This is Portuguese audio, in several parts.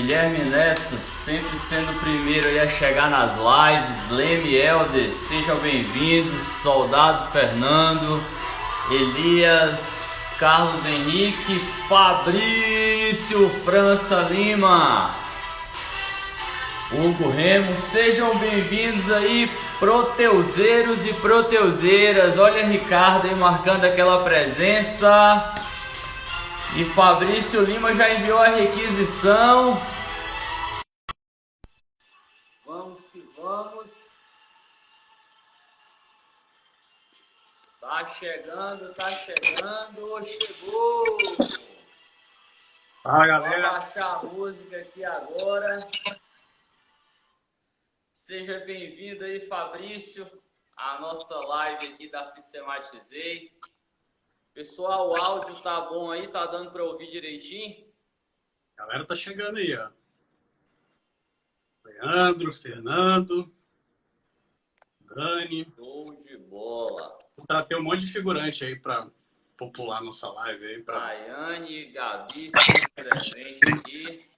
Guilherme Neto, sempre sendo o primeiro aí a chegar nas lives. Leme Helder, sejam bem-vindos. Soldado Fernando, Elias, Carlos Henrique, Fabrício França Lima, Hugo Remo, sejam bem-vindos aí, proteuseiros e proteuseiras. Olha Ricardo aí marcando aquela presença. E Fabrício Lima já enviou a requisição. Vamos que vamos. Tá chegando, chegou. Fala, galera. Vou baixar a música aqui agora. Seja bem-vindo aí, Fabrício, à nossa live aqui da Sistematizei. Pessoal, o áudio tá bom aí? Tá dando para ouvir direitinho? A galera tá chegando aí, ó. Leandro, Fernando, Dani. Show de bola. Vou trazer um monte de figurante aí para popular nossa live aí. Rayane, Gabi, presente aqui.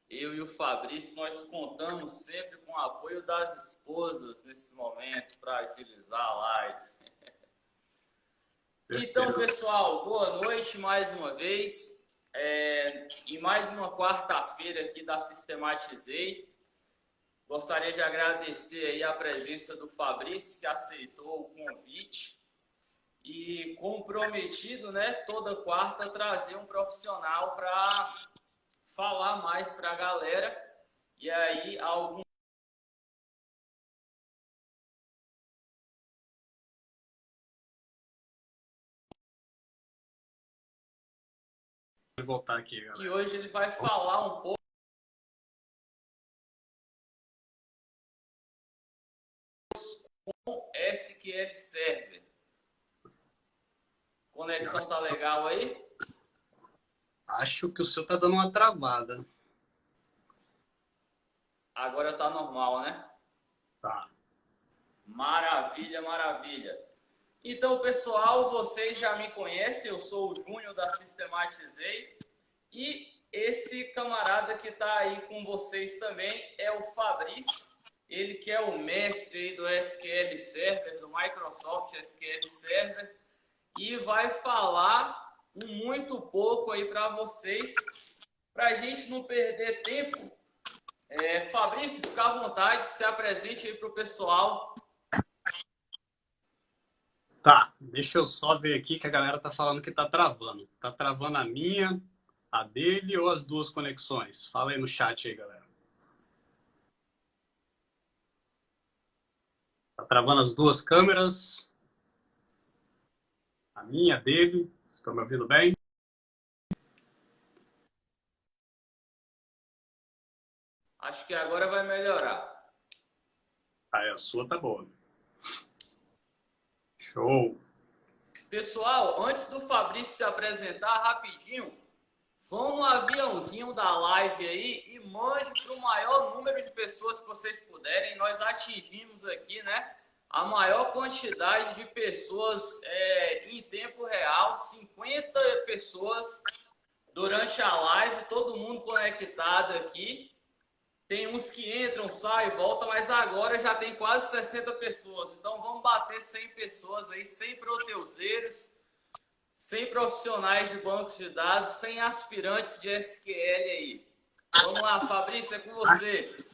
Eu e o Fabrício, nós contamos sempre com o apoio das esposas nesse momento para agilizar a live. Então, pessoal, boa noite mais uma vez. E mais uma quarta-feira aqui da Sistematizei. Gostaria de agradecer aí a presença do Fabrício, que aceitou o convite. E comprometido, né, toda quarta trazer um profissional para falar mais para a galera. E aí, algum Vou voltar aqui, galera. E hoje ele vai falar um pouco com SQL Server. Conexão tá legal aí? Acho que o seu tá dando uma travada. Agora tá normal, né? Tá. Maravilha, maravilha. Então, pessoal, vocês já me conhecem, eu sou o Júnior da Sistematizei e esse camarada que está aí com vocês também é o Fabrício, ele que é o mestre aí do SQL Server, do Microsoft SQL Server, e vai falar muito pouco aí para vocês, para a gente não perder tempo. Fabrício, fica à vontade, se apresente aí para o pessoal. Tá, deixa eu só ver aqui que a galera tá falando que tá travando. Tá travando a minha, a dele ou as duas conexões? Fala aí no chat aí, galera. Tá travando as duas câmeras. A minha, a dele. Estão me ouvindo bem? Acho que agora vai melhorar. A sua tá boa. Show! Pessoal, antes do Fabrício se apresentar rapidinho, vão no aviãozinho da live aí e mande para o maior número de pessoas que vocês puderem. Nós atingimos aqui, né, a maior quantidade de pessoas em tempo real, 50 pessoas durante a live, todo mundo conectado aqui. Tem uns que entram, saem, voltam, mas agora já tem quase 60 pessoas. Então vamos bater 100 pessoas aí, 100 proteuseiros, 100 profissionais de bancos de dados, 100 aspirantes de SQL aí. Vamos lá, Fabrício, é com você.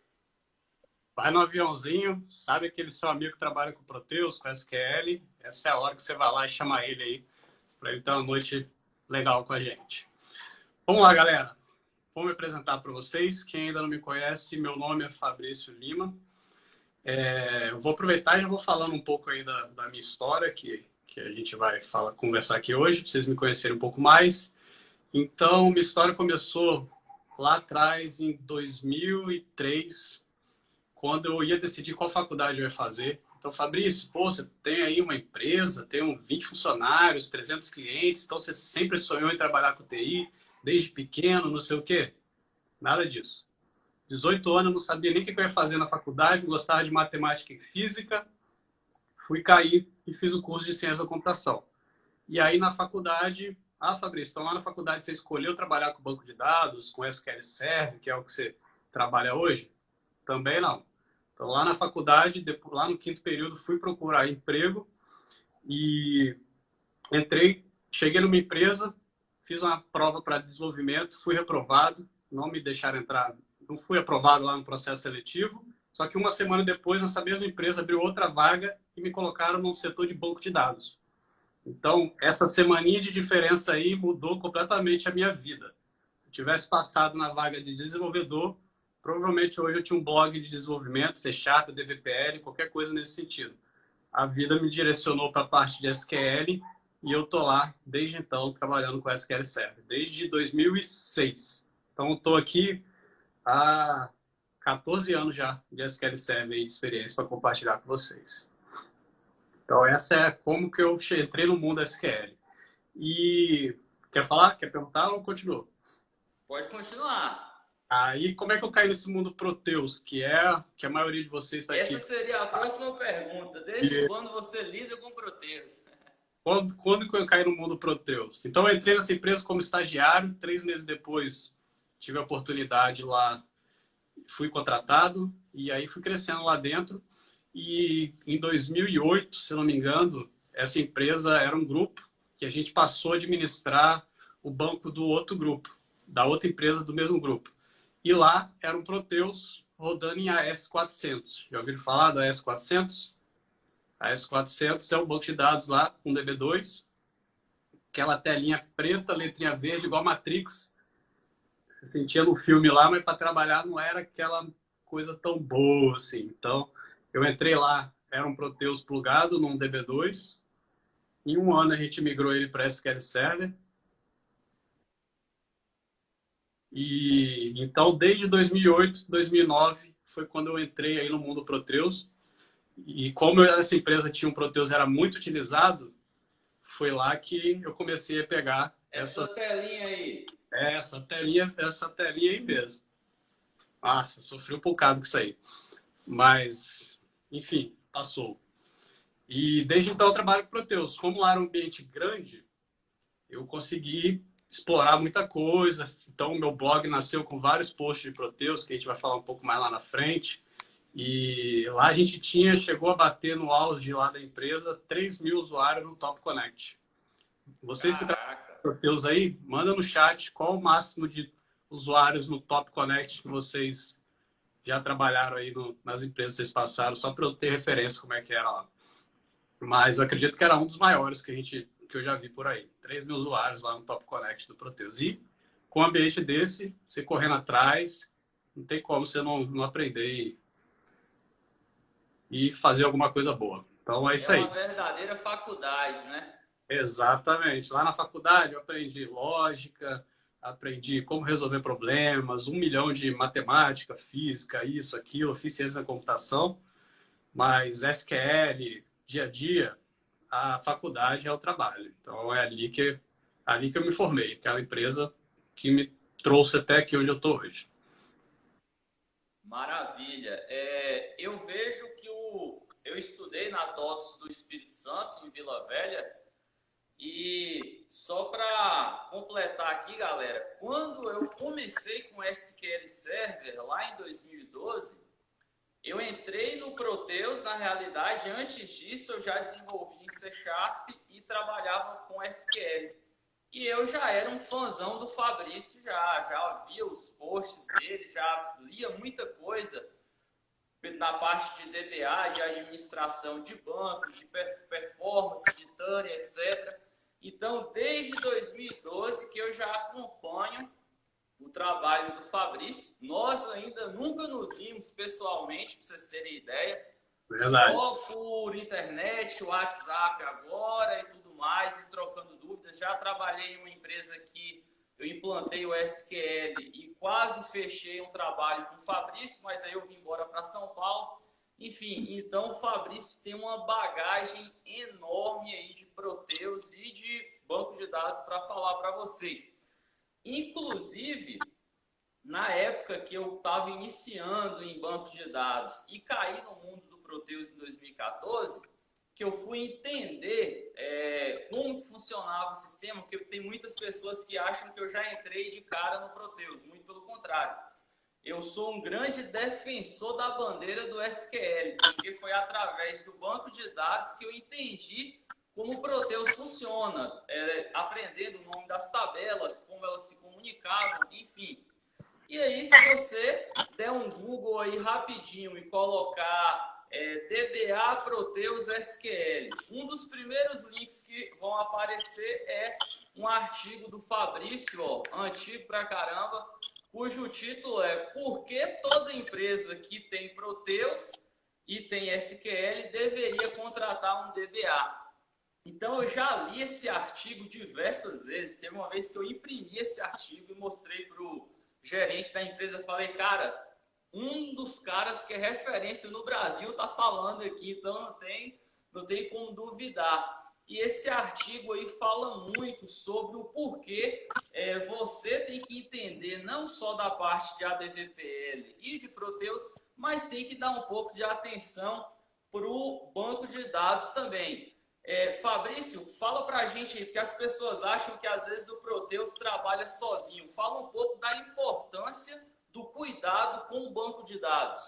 Vai no aviãozinho, sabe aquele seu amigo que trabalha com Proteus, com SQL? Essa é a hora que você vai lá e chama ele aí, para ele ter uma noite legal com a gente. Vamos lá, galera. Vou me apresentar para vocês. Quem ainda não me conhece, meu nome é Fabrício Lima. Eu vou aproveitar e já vou falando um pouco aí da minha história, que a gente vai conversar aqui hoje, para vocês me conhecerem um pouco mais. Então, minha história começou lá atrás, em 2003, quando eu ia decidir qual faculdade eu ia fazer. Então, Fabrício, pô, você tem aí uma empresa, tem 20 funcionários, 300 clientes, então você sempre sonhou em trabalhar com TI, desde pequeno, não sei o quê. Nada disso. 18 anos, eu não sabia nem o que eu ia fazer na faculdade, gostava de matemática e física, fui cair e fiz o curso de ciência da computação. E aí, na faculdade, Ah, Fabrício, então lá na faculdade você escolheu trabalhar com banco de dados, com SQL Server, que é o que você trabalha hoje? Também não. Então lá na faculdade, depois, lá no quinto período, fui procurar emprego e entrei, cheguei numa empresa, fiz uma prova para desenvolvimento, fui reprovado, não me deixaram entrar, não fui aprovado lá no processo seletivo, só que uma semana depois, nessa mesma empresa, abriu outra vaga e me colocaram no setor de banco de dados. Então, essa semaninha de diferença aí mudou completamente a minha vida. Se eu tivesse passado na vaga de desenvolvedor, provavelmente hoje eu tinha um blog de desenvolvimento, C Sharp, DVPL, qualquer coisa nesse sentido. A vida me direcionou para a parte de SQL e eu tô lá desde então trabalhando com SQL Server, desde 2006. Então, estou aqui há 14 anos já de SQL Server e de experiência para compartilhar com vocês. Então, essa é como que eu entrei no mundo SQL. E quer falar? Quer perguntar ou continuo? Pode continuar. Aí, como é que eu caí nesse mundo Proteus, que a maioria de vocês está aqui? Essa seria a próxima pergunta. Desde E quando você lida com Proteus? quando que eu caí no mundo Proteus? Então, eu entrei nessa empresa como estagiário, 3 meses depois tive a oportunidade lá, fui contratado, e aí fui crescendo lá dentro. E em 2008, se não me engano, essa empresa era um grupo que a gente passou a administrar o banco do outro grupo, da outra empresa do mesmo grupo. E lá era um Proteus rodando em AS400. Já ouviram falar da AS400? A AS400 é o banco de dados lá com DB2, aquela telinha preta, letrinha verde, igual Matrix. Você sentia no filme lá, mas para trabalhar não era aquela coisa tão boa assim. Então, eu entrei lá, era um Proteus plugado num DB2. Em um ano a gente migrou ele para SQL Server. E então, desde 2008, 2009, foi quando eu entrei aí no mundo Proteus. E como essa empresa tinha um Proteus era muito utilizado, foi lá que eu comecei a pegar Essa telinha aí. essa telinha aí mesmo. Nossa, sofri um bocado com isso aí. Mas, enfim, passou. E desde então eu trabalho com Proteus. Como lá era um ambiente grande, eu consegui explorar muita coisa. Então, o meu blog nasceu com vários posts de Proteus, que a gente vai falar um pouco mais lá na frente. E lá a gente chegou a bater no auge lá da empresa 3.000 usuários no Top Connect. Vocês que trabalham com Proteus aí, manda no chat qual o máximo de usuários no Top Connect que vocês já trabalharam aí nas empresas que vocês passaram, só para eu ter referência como é que era lá. Mas eu acredito que era um dos maiores que eu já vi por aí. 3.000 usuários lá no Top Connect do Proteus. E com um ambiente desse, você correndo atrás, não tem como você não aprender e fazer alguma coisa boa. Então é isso É aí. uma verdadeira faculdade, né? Exatamente. Lá na faculdade eu aprendi lógica, aprendi como resolver problemas, 1 milhão de matemática, física, isso, aquilo, fiz ciência da computação, mas SQL, dia a dia, a faculdade é o trabalho. Então é ali que eu me formei, aquela empresa que me trouxe até aqui onde eu estou hoje. Maravilha. Eu vejo que eu estudei na TOTS do Espírito Santo, em Vila Velha, e só para completar aqui, galera, quando eu comecei com SQL Server, lá em 2012, eu entrei no Proteus, na realidade, antes disso eu já desenvolvi em C Sharp e trabalhava com SQL. E eu já era um fãzão do Fabrício, já via os posts dele, já lia muita coisa na parte de DBA, de administração de banco, de performance, de TANI, etc. Então, desde 2012 que eu já acompanho o trabalho do Fabrício. Nós ainda nunca nos vimos pessoalmente, para vocês terem ideia. Verdade. Só por internet, WhatsApp agora e tudo mais, e trocando dúvidas. Já trabalhei em uma empresa que eu implantei o SQL e quase fechei um trabalho com o Fabrício, mas aí eu vim embora para São Paulo. Enfim, então o Fabrício tem uma bagagem enorme aí de Proteus e de banco de dados para falar para vocês. Inclusive, na época que eu estava iniciando em banco de dados e caí no mundo do Proteus em 2014, que eu fui entender como que funcionava o sistema, porque tem muitas pessoas que acham que eu já entrei de cara no Proteus, muito pelo contrário. Eu sou um grande defensor da bandeira do SQL, porque foi através do banco de dados que eu entendi como o Proteus funciona, aprendendo o nome das tabelas, como elas se comunicavam, enfim. E aí, se você der um Google aí rapidinho e colocar DBA Proteus SQL, um dos primeiros links que vão aparecer é um artigo do Fabrício, ó, antigo pra caramba, cujo título é Por que toda empresa que tem Proteus e tem SQL deveria contratar um DBA? Então, eu já li esse artigo diversas vezes. Teve uma vez que eu imprimi esse artigo e mostrei para o gerente da empresa. Falei, cara, um dos caras que é referência no Brasil está falando aqui, então não tem como duvidar. E esse artigo aí fala muito sobre o porquê você tem que entender não só da parte de ADVPL e de Proteus, mas tem que dar um pouco de atenção para o banco de dados também. Fabrício, fala para a gente aí, porque as pessoas acham que às vezes o Proteus trabalha sozinho. Fala um pouco da importância do cuidado com o banco de dados.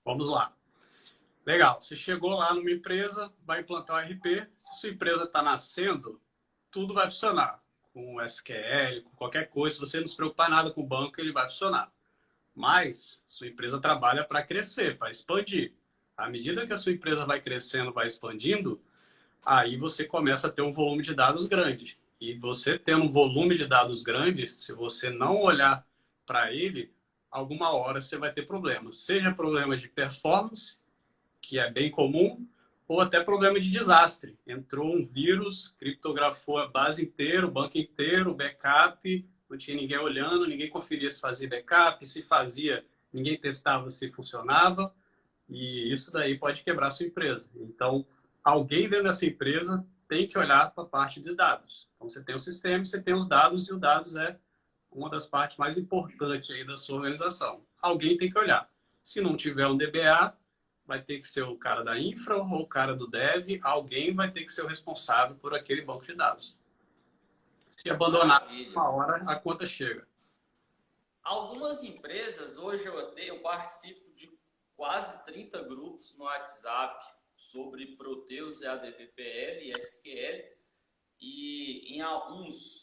Vamos lá. Legal, você chegou lá numa empresa, vai implantar o RP. Se sua empresa está nascendo, tudo vai funcionar. Com SQL, com qualquer coisa, se você não se preocupar nada com o banco, ele vai funcionar. Mas sua empresa trabalha para crescer, para expandir. À medida que a sua empresa vai crescendo, vai expandindo, aí você começa a ter um volume de dados grande. E você tendo um volume de dados grande, se você não olhar para ele, alguma hora você vai ter problemas. Seja problemas de performance, que é bem comum, ou até problema de desastre. Entrou um vírus, criptografou a base inteira, o banco inteiro, o backup, não tinha ninguém olhando, ninguém conferia se fazia backup, se fazia, ninguém testava se funcionava, e isso daí pode quebrar a sua empresa. Então, alguém dentro dessa empresa tem que olhar para a parte de dados. Então, você tem o sistema, você tem os dados, e os dados é uma das partes mais importantes aí da sua organização. Alguém tem que olhar. Se não tiver um DBA, vai ter que ser o cara da infra ou o cara do dev, alguém vai ter que ser o responsável por aquele banco de dados. Se abandonar, Maravilha. uma hora a conta chega. Algumas empresas, hoje eu participo de quase 30 grupos no WhatsApp sobre Proteus, ADVPL e SQL. E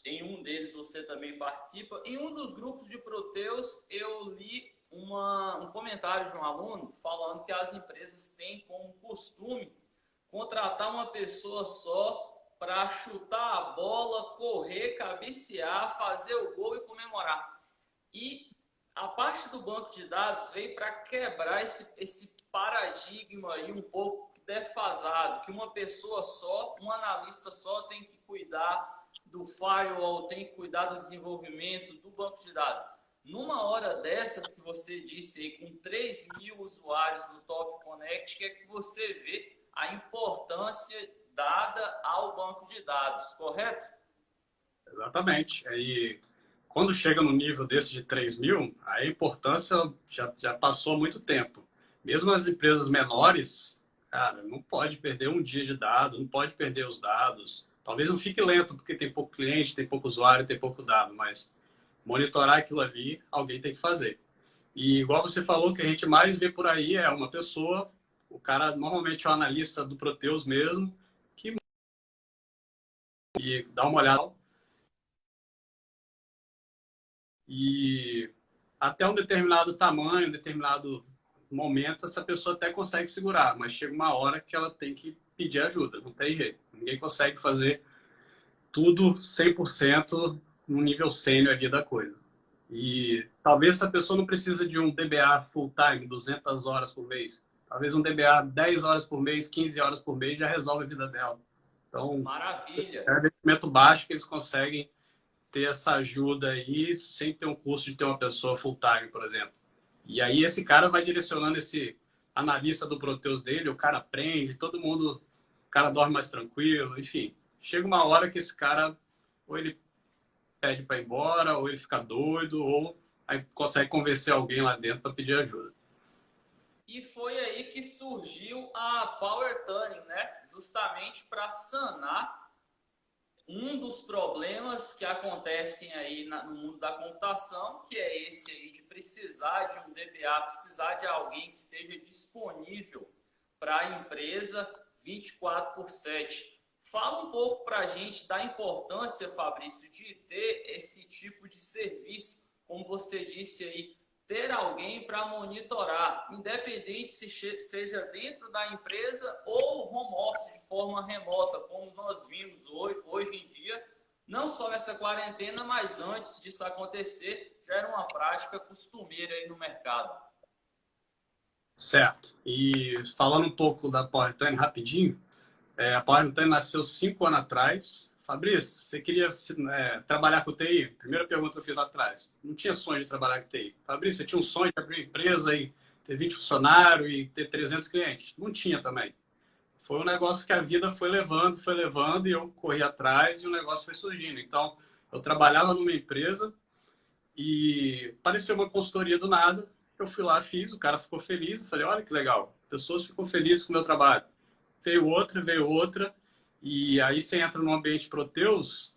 em um deles você também participa. Em um dos grupos de Proteus, eu li um comentário de um aluno falando que as empresas têm como costume contratar uma pessoa só para chutar a bola, correr, cabecear, fazer o gol e comemorar. E a parte do banco de dados veio para quebrar esse paradigma aí um pouco defasado, que uma pessoa só, um analista só tem que cuidar do firewall, tem que cuidar do desenvolvimento do banco de dados. Numa hora dessas que você disse aí, com 3.000 usuários no Top Connect, que é que você vê a importância dada ao banco de dados, correto? Exatamente. Aí, quando chega no nível desse de 3.000, a importância já passou há muito tempo. Mesmo as empresas menores, cara, não pode perder um dia de dado, não pode perder os dados. Talvez não fique lento, porque tem pouco cliente, tem pouco usuário, tem pouco dado, mas monitorar aquilo ali, alguém tem que fazer. E igual você falou, que a gente mais vê por aí é uma pessoa, o cara normalmente é o analista do Proteus mesmo, que dá uma olhada e até um determinado tamanho, um determinado momento, essa pessoa até consegue segurar, mas chega uma hora que ela tem que pedir ajuda, não tem jeito. Ninguém consegue fazer tudo 100% no nível sênior ali da coisa. E talvez essa pessoa não precisa de um DBA full time, 200 horas por mês. Talvez um DBA 10 horas por mês, 15 horas por mês já resolve a vida dela. Então, Maravilha. é investimento baixo que eles conseguem ter essa ajuda aí sem ter um custo de ter uma pessoa full time, por exemplo. E aí esse cara vai direcionando esse analista do Proteus dele, o cara aprende, todo mundo, o cara dorme mais tranquilo, enfim. Chega uma hora que esse cara, ou ele pede para ir embora, ou ele fica doido, ou aí consegue convencer alguém lá dentro para pedir ajuda. E foi aí que surgiu a Power Tuning, né? Justamente para sanar um dos problemas que acontecem aí no mundo da computação, que é esse aí de precisar de um DBA, precisar de alguém que esteja disponível para a empresa 24/7. Fala um pouco para a gente da importância, Fabrício, de ter esse tipo de serviço, como você disse aí, ter alguém para monitorar, independente se seja dentro da empresa ou home office de forma remota, como nós vimos hoje em dia, não só nessa quarentena, mas antes disso acontecer, já era uma prática costumeira aí no mercado. Certo. E falando um pouco da PowerTime rapidinho, a PowerTime nasceu 5 anos atrás. Fabrício, você queria trabalhar com TI? Primeira pergunta que eu fiz lá atrás. Não tinha sonho de trabalhar com TI. Fabrício, você tinha um sonho de abrir uma empresa e ter 20 funcionários e ter 300 clientes? Não tinha também. Foi um negócio que a vida foi levando e eu corri atrás e o negócio foi surgindo. Então, eu trabalhava numa empresa e apareceu uma consultoria do nada. Eu fui lá, fiz, o cara ficou feliz. Eu falei, olha que legal, pessoas ficam felizes com o meu trabalho. Veio outra, e aí você entra no ambiente Proteus,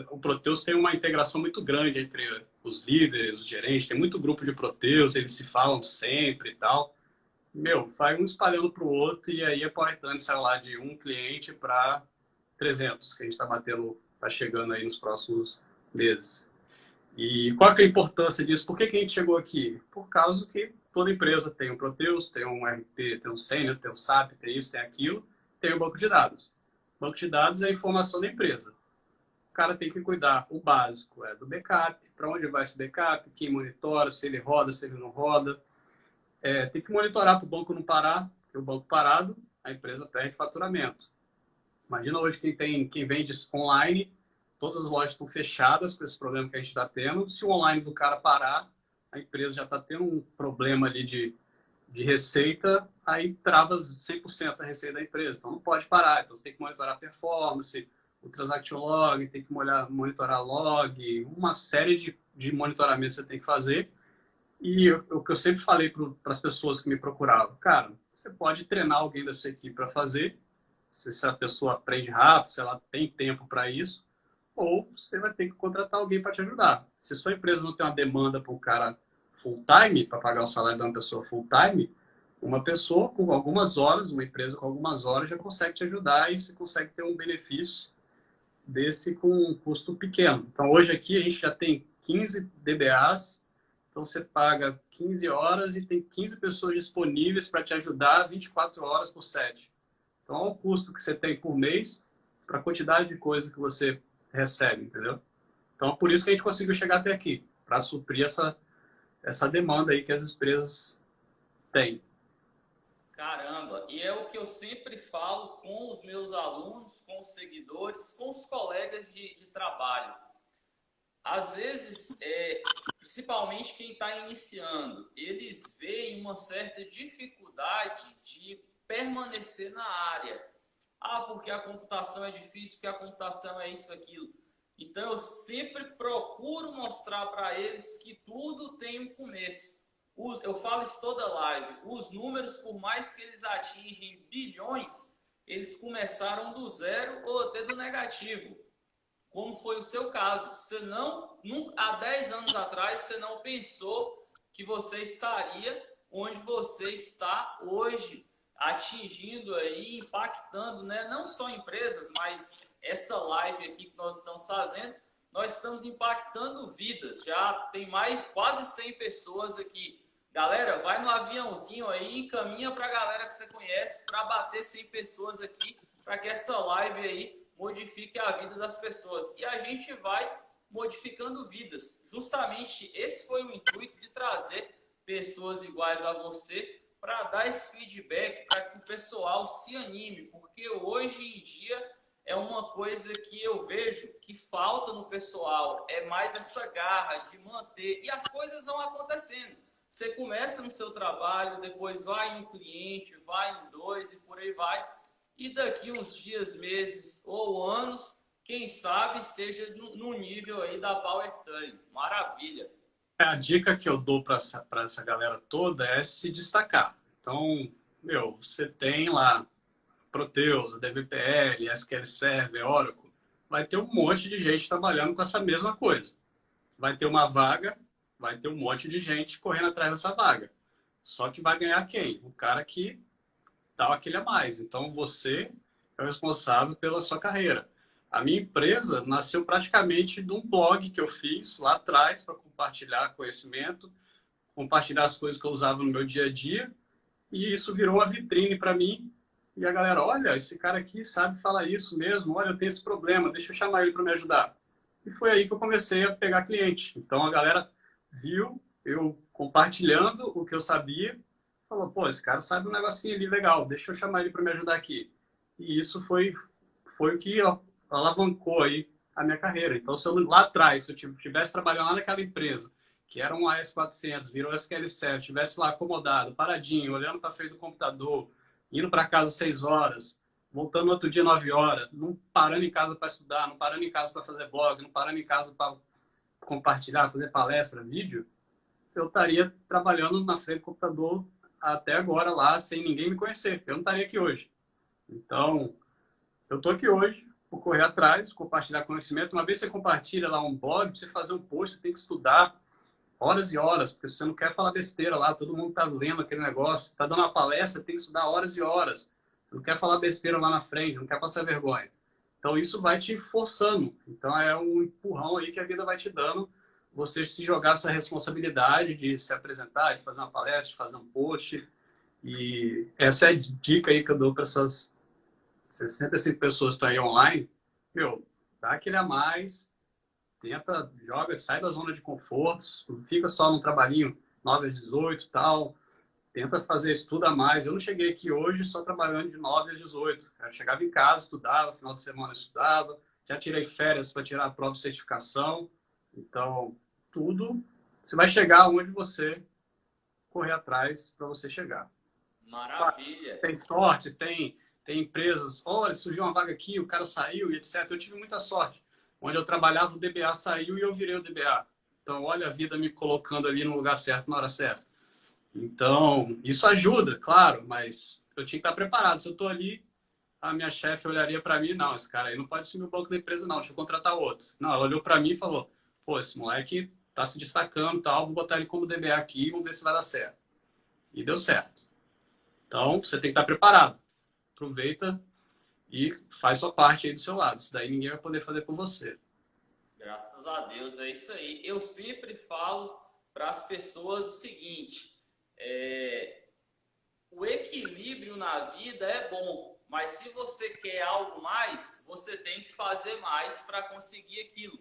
o Proteus tem uma integração muito grande entre os líderes, os gerentes, tem muito grupo de Proteus, eles se falam sempre e tal. Meu, vai um espalhando para o outro, e aí a PowerTime saiu lá de um cliente para 300, que a gente está batendo, está chegando aí nos próximos meses. E qual que é a importância disso? Por que a gente chegou aqui? Por causa que toda empresa tem um Proteus, tem um RP, tem um Senior, tem um SAP, tem isso, tem aquilo, tem um banco de dados. O banco de dados é a informação da empresa. O cara tem que cuidar, o básico é do backup, para onde vai esse backup, quem monitora, se ele roda, se ele não roda. Tem que monitorar para o banco não parar, porque o banco parado, a empresa perde faturamento. Imagina hoje quem vende online, todas as lojas estão fechadas com esse problema que a gente está tendo. Se o online do cara parar, a empresa já está tendo um problema ali de receita, aí trava 100% a receita da empresa. Então não pode parar. Então você tem que monitorar a performance, o transaction log, tem que monitorar log, uma série de monitoramentos que você tem que fazer. E o que eu sempre falei para as pessoas que me procuravam, cara, você pode treinar alguém da sua equipe para fazer, se a pessoa aprende rápido, se ela tem tempo para isso, ou você vai ter que contratar alguém para te ajudar. Se sua empresa não tem uma demanda para um cara full-time, para pagar o salário de uma pessoa full-time, uma pessoa com algumas horas, uma empresa com algumas horas já consegue te ajudar e você consegue ter um benefício desse com um custo pequeno. Então, hoje aqui a gente já tem 15 DBAs, então você paga 15 horas e tem 15 pessoas disponíveis para te ajudar 24 horas por 7. Então, é o custo que você tem por mês para a quantidade de coisa que você recebe, entendeu? Então, por isso que a gente conseguiu chegar até aqui, para suprir essa demanda aí que as empresas têm. Caramba, e é o que eu sempre falo com os meus alunos, com os seguidores, com os colegas de trabalho. Às vezes, principalmente quem está iniciando, eles veem uma certa dificuldade de permanecer na área. Ah, porque a computação é difícil, porque a computação é isso, aquilo. Então, eu sempre procuro mostrar para eles que tudo tem um começo. Eu falo isso toda live. Os números, por mais que eles atingem bilhões, eles começaram do zero ou até do negativo. Como foi o seu caso. Você há 10 anos atrás, você não pensou que você estaria onde você está hoje, atingindo aí, impactando, né? Não só empresas, mas essa live aqui que nós estamos fazendo, nós estamos impactando vidas. Já tem quase 100 pessoas aqui. Galera, vai no aviãozinho aí e encaminha para a galera que você conhece para bater 100 pessoas aqui, para que essa live aí modifique a vida das pessoas. E a gente vai modificando vidas. Justamente esse foi o intuito de trazer pessoas iguais a você para dar esse feedback, para que o pessoal se anime, porque hoje em dia é uma coisa que eu vejo que falta no pessoal, é mais essa garra de manter, e as coisas vão acontecendo. Você começa no seu trabalho, depois vai em um cliente, vai em dois e por aí vai. E daqui uns dias, meses ou anos, quem sabe esteja no nível aí da PowerTime. Maravilha! A dica que eu dou para essa galera toda é se destacar. Então, meu, você tem lá Proteus, DBPL, SQL Server, Oracle, vai ter um monte de gente trabalhando com essa mesma coisa. Vai ter uma vaga, vai ter um monte de gente correndo atrás dessa vaga. Só que vai ganhar quem? O cara que dá aquele a mais. Então, você é o responsável pela sua carreira. A minha empresa nasceu praticamente de um blog que eu fiz lá atrás para compartilhar conhecimento, compartilhar as coisas que eu usava no meu dia a dia, e isso virou uma vitrine para mim. E a galera, olha, esse cara aqui sabe falar isso mesmo, olha, eu tenho esse problema, deixa eu chamar ele para me ajudar. E foi aí que eu comecei a pegar cliente. Então a galera viu eu compartilhando o que eu sabia, falou, pô, esse cara sabe um negocinho ali legal, deixa eu chamar ele para me ajudar aqui. E isso foi o que alavancou aí a minha carreira. Então, se eu lá atrás, se eu estivesse trabalhando lá naquela empresa, que era um AS400, virou SQL Server, estivesse lá acomodado, paradinho, olhando para frente do computador, indo para casa 6 horas, voltando no outro dia 9 horas, não parando em casa para estudar, não parando em casa para fazer blog, não parando em casa para compartilhar, fazer palestra, vídeo, eu estaria trabalhando na frente do computador até agora lá, sem ninguém me conhecer. Eu não estaria aqui hoje. Então, eu estou aqui hoje, vou correr atrás, compartilhar conhecimento. Uma vez que você compartilha lá um blog, pra você fazer um post, você tem que estudar horas e horas, porque você não quer falar besteira lá, todo mundo está lendo aquele negócio, está dando uma palestra, tem que estudar horas e horas. Você não quer falar besteira lá na frente, não quer passar vergonha. Então, isso vai te forçando. Então, é um empurrão aí que a vida vai te dando, você se jogar essa responsabilidade de se apresentar, de fazer uma palestra, de fazer um post. E essa é a dica aí que eu dou para essas 65 pessoas que estão aí online. Meu, dá aquele a mais, tenta, joga, sai da zona de conforto, não fica só num trabalhinho 9 às 18 e tal. Tenta fazer estudo a mais. Eu não cheguei aqui hoje só trabalhando de 9 às 18. Eu chegava em casa, estudava, final de semana estudava, já tirei férias para tirar a prova de certificação. Então, tudo, você vai chegar onde você correr atrás para você chegar. Maravilha. Tem sorte, tem empresas, olha, surgiu uma vaga aqui, o cara saiu e etc. Eu tive muita sorte. Onde eu trabalhava, o DBA saiu e eu virei o DBA. Então, olha a vida me colocando ali no lugar certo, na hora certa. Então, isso ajuda, claro, mas eu tinha que estar preparado. Se eu estou ali, a minha chefe olharia para mim, não, esse cara aí não pode assumir o banco da empresa, não, deixa eu contratar outro. Não, ela olhou para mim e falou, pô, esse moleque está se destacando, tal, vou botar ele como DBA aqui, vamos ver se vai dar certo. E deu certo. Então, você tem que estar preparado. Aproveita e faz sua parte aí do seu lado. Isso daí ninguém vai poder fazer por você. Graças a Deus, é isso aí. Eu sempre falo para as pessoas o seguinte, o equilíbrio na vida é bom, mas se você quer algo mais, você tem que fazer mais para conseguir aquilo.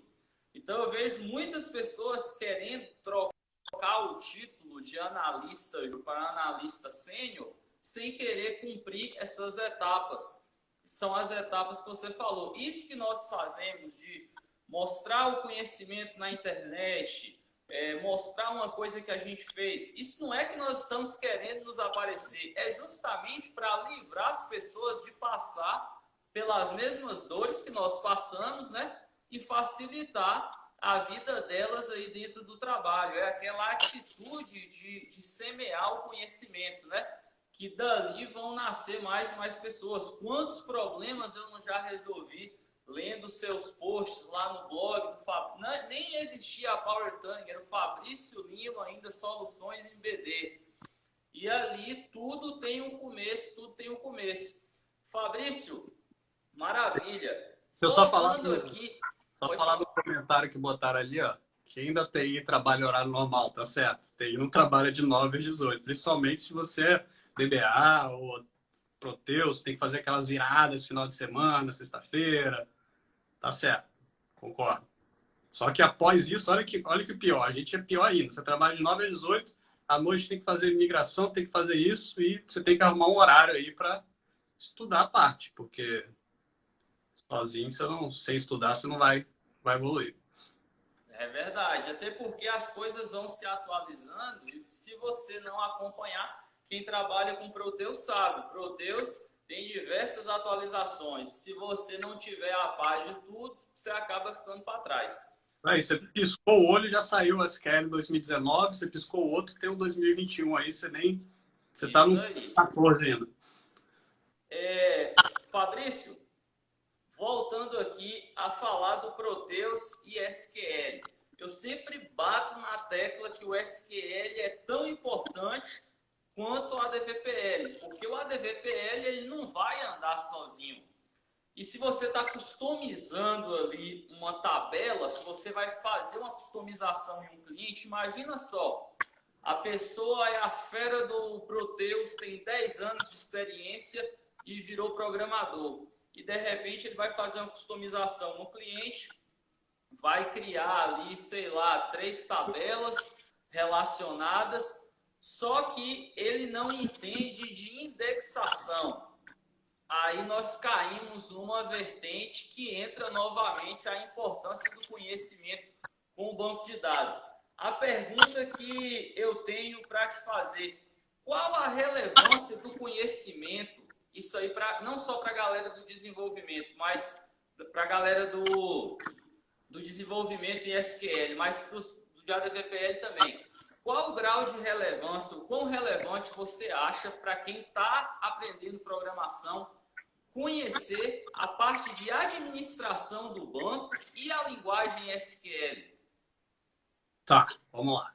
Então eu vejo muitas pessoas querendo trocar o título de analista para analista sênior sem querer cumprir essas etapas. São as etapas que você falou. Isso que nós fazemos de mostrar o conhecimento na internet, mostrar uma coisa que a gente fez. Isso não é que nós estamos querendo nos aparecer, é justamente para livrar as pessoas de passar pelas mesmas dores que nós passamos, né? E facilitar a vida delas aí dentro do trabalho. É aquela atitude de semear o conhecimento, né? Que dali vão nascer mais e mais pessoas. Quantos problemas eu não já resolvi lendo seus posts lá no blog do Fabrício. Nem existia a Power Tuning, era o Fabrício Lima, ainda Soluções em BD. E ali tudo tem um começo, tudo tem um começo. Fabrício, maravilha. Deixa eu só falar aqui. do comentário que botaram ali, ó. Que ainda TI trabalha horário normal, tá certo? TI não trabalha de 9 às 18. Principalmente se você é DBA ou Proteus, tem que fazer aquelas viradas final de semana, sexta-feira. Tá certo, concordo. Só que após isso, olha que pior, a gente é pior ainda. Você trabalha de 9 às 18, à noite tem que fazer migração, tem que fazer isso e você tem que arrumar um horário aí para estudar a parte, porque sozinho, sem estudar, você não vai evoluir. É verdade, até porque as coisas vão se atualizando e se você não acompanhar, quem trabalha com Proteus sabe. Proteus tem diversas atualizações. Se você não tiver a par de tudo, você acaba ficando para trás. Aí, você piscou o olho, já saiu o SQL 2019, você piscou o outro, tem o 2021 aí, você nem Você está Isso no aí. 14 ainda. Fabrício, voltando aqui a falar do Proteus e SQL. Eu sempre bato na tecla que o SQL é tão importante quanto o ADVPL, porque o ADVPL ele não vai andar sozinho. E se você está customizando ali uma tabela, se você vai fazer uma customização em um cliente, imagina só, a pessoa é a fera do Proteus, tem 10 anos de experiência e virou programador. E de repente ele vai fazer uma customização no cliente, vai criar ali, sei lá, 3 tabelas relacionadas, só que ele não entende de indexação. Aí nós caímos numa vertente que entra novamente a importância do conhecimento com o banco de dados. A pergunta que eu tenho para te fazer, qual a relevância do conhecimento, isso aí não só para a galera do desenvolvimento, mas para a galera do desenvolvimento em SQL, mas para os de ADVPL também. Qual o grau de relevância, o quão relevante você acha para quem está aprendendo programação conhecer a parte de administração do banco e a linguagem SQL? Tá, vamos lá.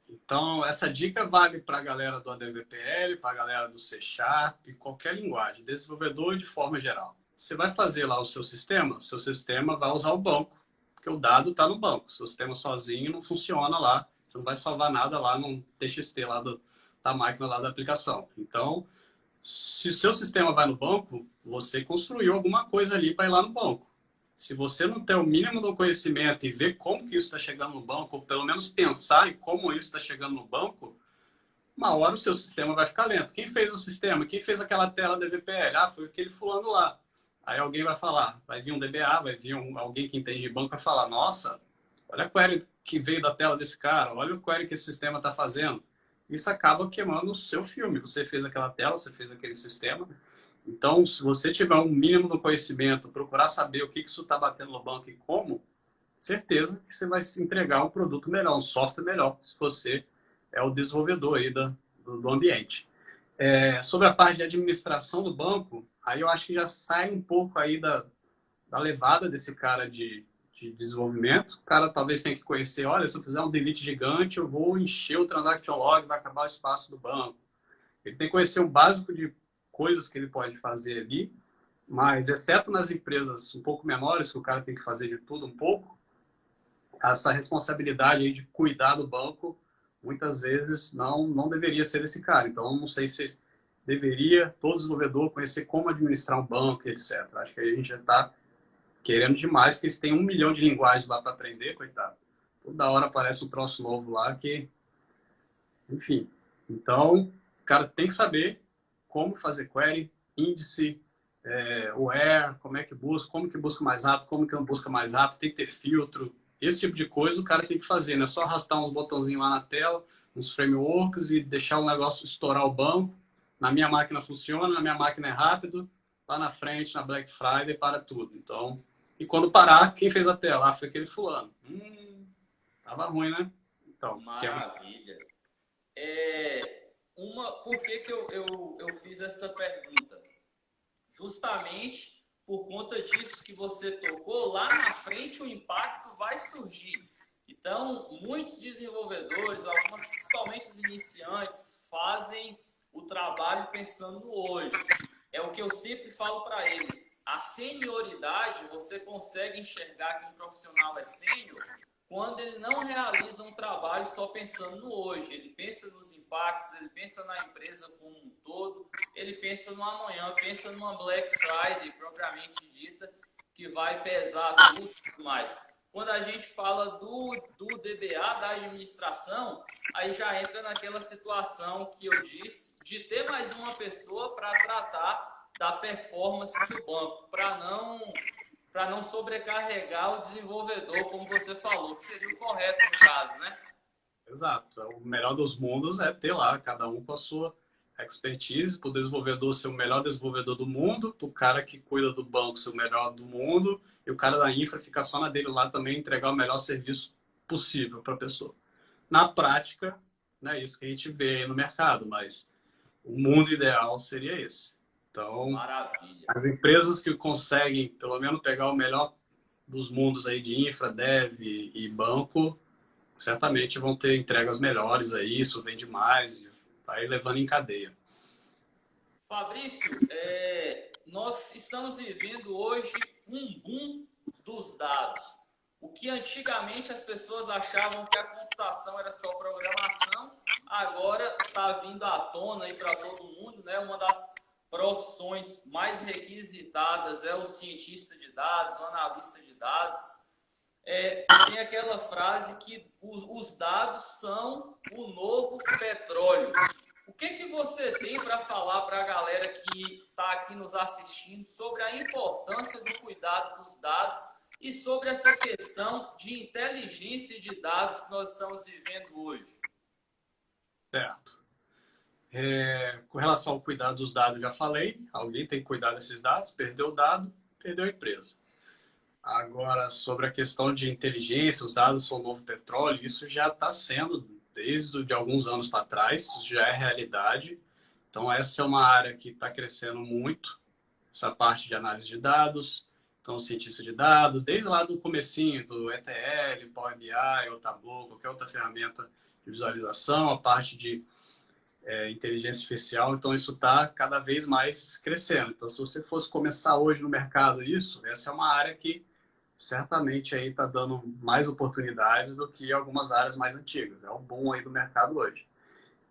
Então, essa dica vale para a galera do ADVPL, para a galera do C Sharp, qualquer linguagem, desenvolvedor de forma geral. Você vai fazer lá o seu sistema vai usar o banco, porque o dado está no banco. O seu sistema sozinho não funciona lá, você não vai salvar nada lá no TXT lá da máquina lá da aplicação. Então, se o seu sistema vai no banco, você construiu alguma coisa ali para ir lá no banco. Se você não tem o mínimo do conhecimento e ver como que isso está chegando no banco, ou pelo menos pensar em como isso está chegando no banco, uma hora o seu sistema vai ficar lento. Quem fez o sistema? Quem fez aquela tela da VPL? Ah, foi aquele fulano lá. Aí alguém vai falar, vai vir um DBA, vai vir alguém que entende de banco vai falar, nossa, olha a query que veio da tela desse cara, olha o query que esse sistema está fazendo. Isso acaba queimando o seu filme. Você fez aquela tela, você fez aquele sistema. Então, se você tiver um mínimo do conhecimento, procurar saber o que isso está batendo no banco e como, certeza que você vai se entregar um produto melhor, um software melhor, se você é o desenvolvedor aí do ambiente. Sobre a parte de administração do banco, aí eu acho que já sai um pouco aí da levada desse cara de desenvolvimento. O cara talvez tenha que conhecer, olha, se eu fizer um delete gigante, eu vou encher o transaction log, vai acabar o espaço do banco. Ele tem que conhecer o básico de coisas que ele pode fazer ali, mas exceto nas empresas um pouco menores, que o cara tem que fazer de tudo um pouco, essa responsabilidade aí de cuidar do banco, muitas vezes não deveria ser esse cara. Então, não sei se deveria todo desenvolvedor conhecer como administrar um banco, etc. Acho que aí a gente já está querendo demais, que eles têm 1 milhão de linguagens lá para aprender, coitado. Toda hora aparece um troço novo lá que... Enfim. Então, o cara tem que saber como fazer query, índice, where, como é que busca, como que busca mais rápido, como que não busca mais rápido, tem que ter filtro. Esse tipo de coisa o cara tem que fazer, não é só arrastar uns botãozinhos lá na tela, uns frameworks e deixar o negócio estourar o banco. Na minha máquina funciona, na minha máquina é rápido, lá na frente, na Black Friday, para tudo. Então, e quando parar, quem fez a tela? Ah, foi aquele fulano. Tava ruim, né? Então, Maravilha. Por que eu fiz essa pergunta? Justamente por conta disso que você tocou, lá na frente o impacto vai surgir. Então, muitos desenvolvedores, principalmente os iniciantes, fazem o trabalho pensando no hoje. É o que eu sempre falo para eles. A senioridade, você consegue enxergar que um profissional é sênior quando ele não realiza um trabalho só pensando no hoje. Ele pensa nos impactos, ele pensa na empresa como um todo, ele pensa no amanhã, pensa numa Black Friday propriamente dita, que vai pesar tudo e tudo mais. Quando a gente fala do DBA, da administração, aí já entra naquela situação que eu disse, de ter mais uma pessoa para tratar da performance do banco, para não sobrecarregar o desenvolvedor, como você falou, que seria o correto no caso, né? Exato. O melhor dos mundos é ter lá, cada um com a sua expertise, para o desenvolvedor ser o melhor desenvolvedor do mundo, para o cara que cuida do banco ser o melhor do mundo, e o cara da infra ficar só na dele lá também, entregar o melhor serviço possível para a pessoa. Na prática, não é isso que a gente vê aí no mercado, mas o mundo ideal seria esse. Então, Maravilha. as empresas que conseguem, pelo menos, pegar o melhor dos mundos aí de infra, dev e banco, certamente vão ter entregas melhores aí, isso vende mais, e vai levando em cadeia. Fabrício, nós estamos vivendo hoje um boom dos dados. O que antigamente as pessoas achavam que a computação era só programação, agora está vindo à tona aí para todo mundo, né? Uma das profissões mais requisitadas é o cientista de dados, o analista de dados. Tem aquela frase que os dados são o novo petróleo. O que você tem para falar para a galera que está aqui nos assistindo sobre a importância do cuidado dos dados e sobre essa questão de inteligência de dados que nós estamos vivendo hoje? Certo. Com relação ao cuidado dos dados, já falei, alguém tem que cuidar desses dados, perdeu o dado, perdeu a empresa. Agora, sobre a questão de inteligência, os dados são o novo petróleo, isso já está sendo desde de alguns anos para trás, já é realidade. Então, essa é uma área que está crescendo muito, essa parte de análise de dados. Então, cientista de dados, desde lá do comecinho, do ETL, Power BI, ou Tableau, qualquer outra ferramenta de visualização, a parte de inteligência artificial. Então, isso está cada vez mais crescendo. Então, se você fosse começar hoje no mercado isso, essa é uma área que certamente aí está dando mais oportunidades do que algumas áreas mais antigas. É o boom aí do mercado hoje.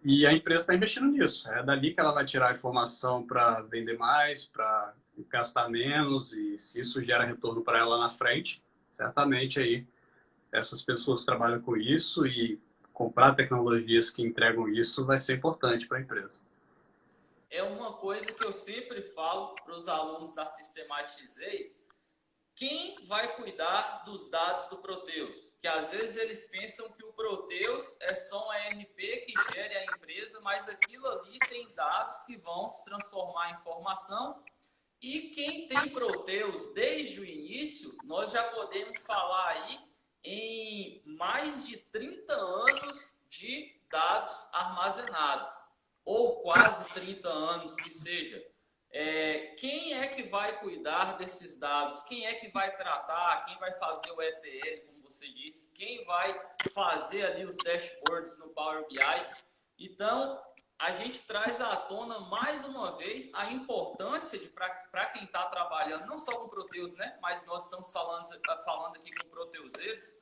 E a empresa está investindo nisso. É dali que ela vai tirar a informação para vender mais, para gastar menos, e se isso gera retorno para ela na frente, certamente aí essas pessoas que trabalham com isso e comprar tecnologias que entregam isso vai ser importante para a empresa. É uma coisa que eu sempre falo para os alunos da Sistematizei. Quem vai cuidar dos dados do Proteus? Que às vezes eles pensam que o Proteus é só um ERP que gere a empresa, mas aquilo ali tem dados que vão se transformar em informação. E quem tem Proteus desde o início, nós já podemos falar aí em mais de 30 anos de dados armazenados, ou quase 30 anos que seja. Quem é que vai cuidar desses dados? Quem é que vai tratar? Quem vai fazer o ETL, como você disse? Quem vai fazer ali os dashboards no Power BI? Então, a gente traz à tona mais uma vez a importância para quem está trabalhando, não só com Proteus, né? Mas nós estamos falando aqui com proteuseiros.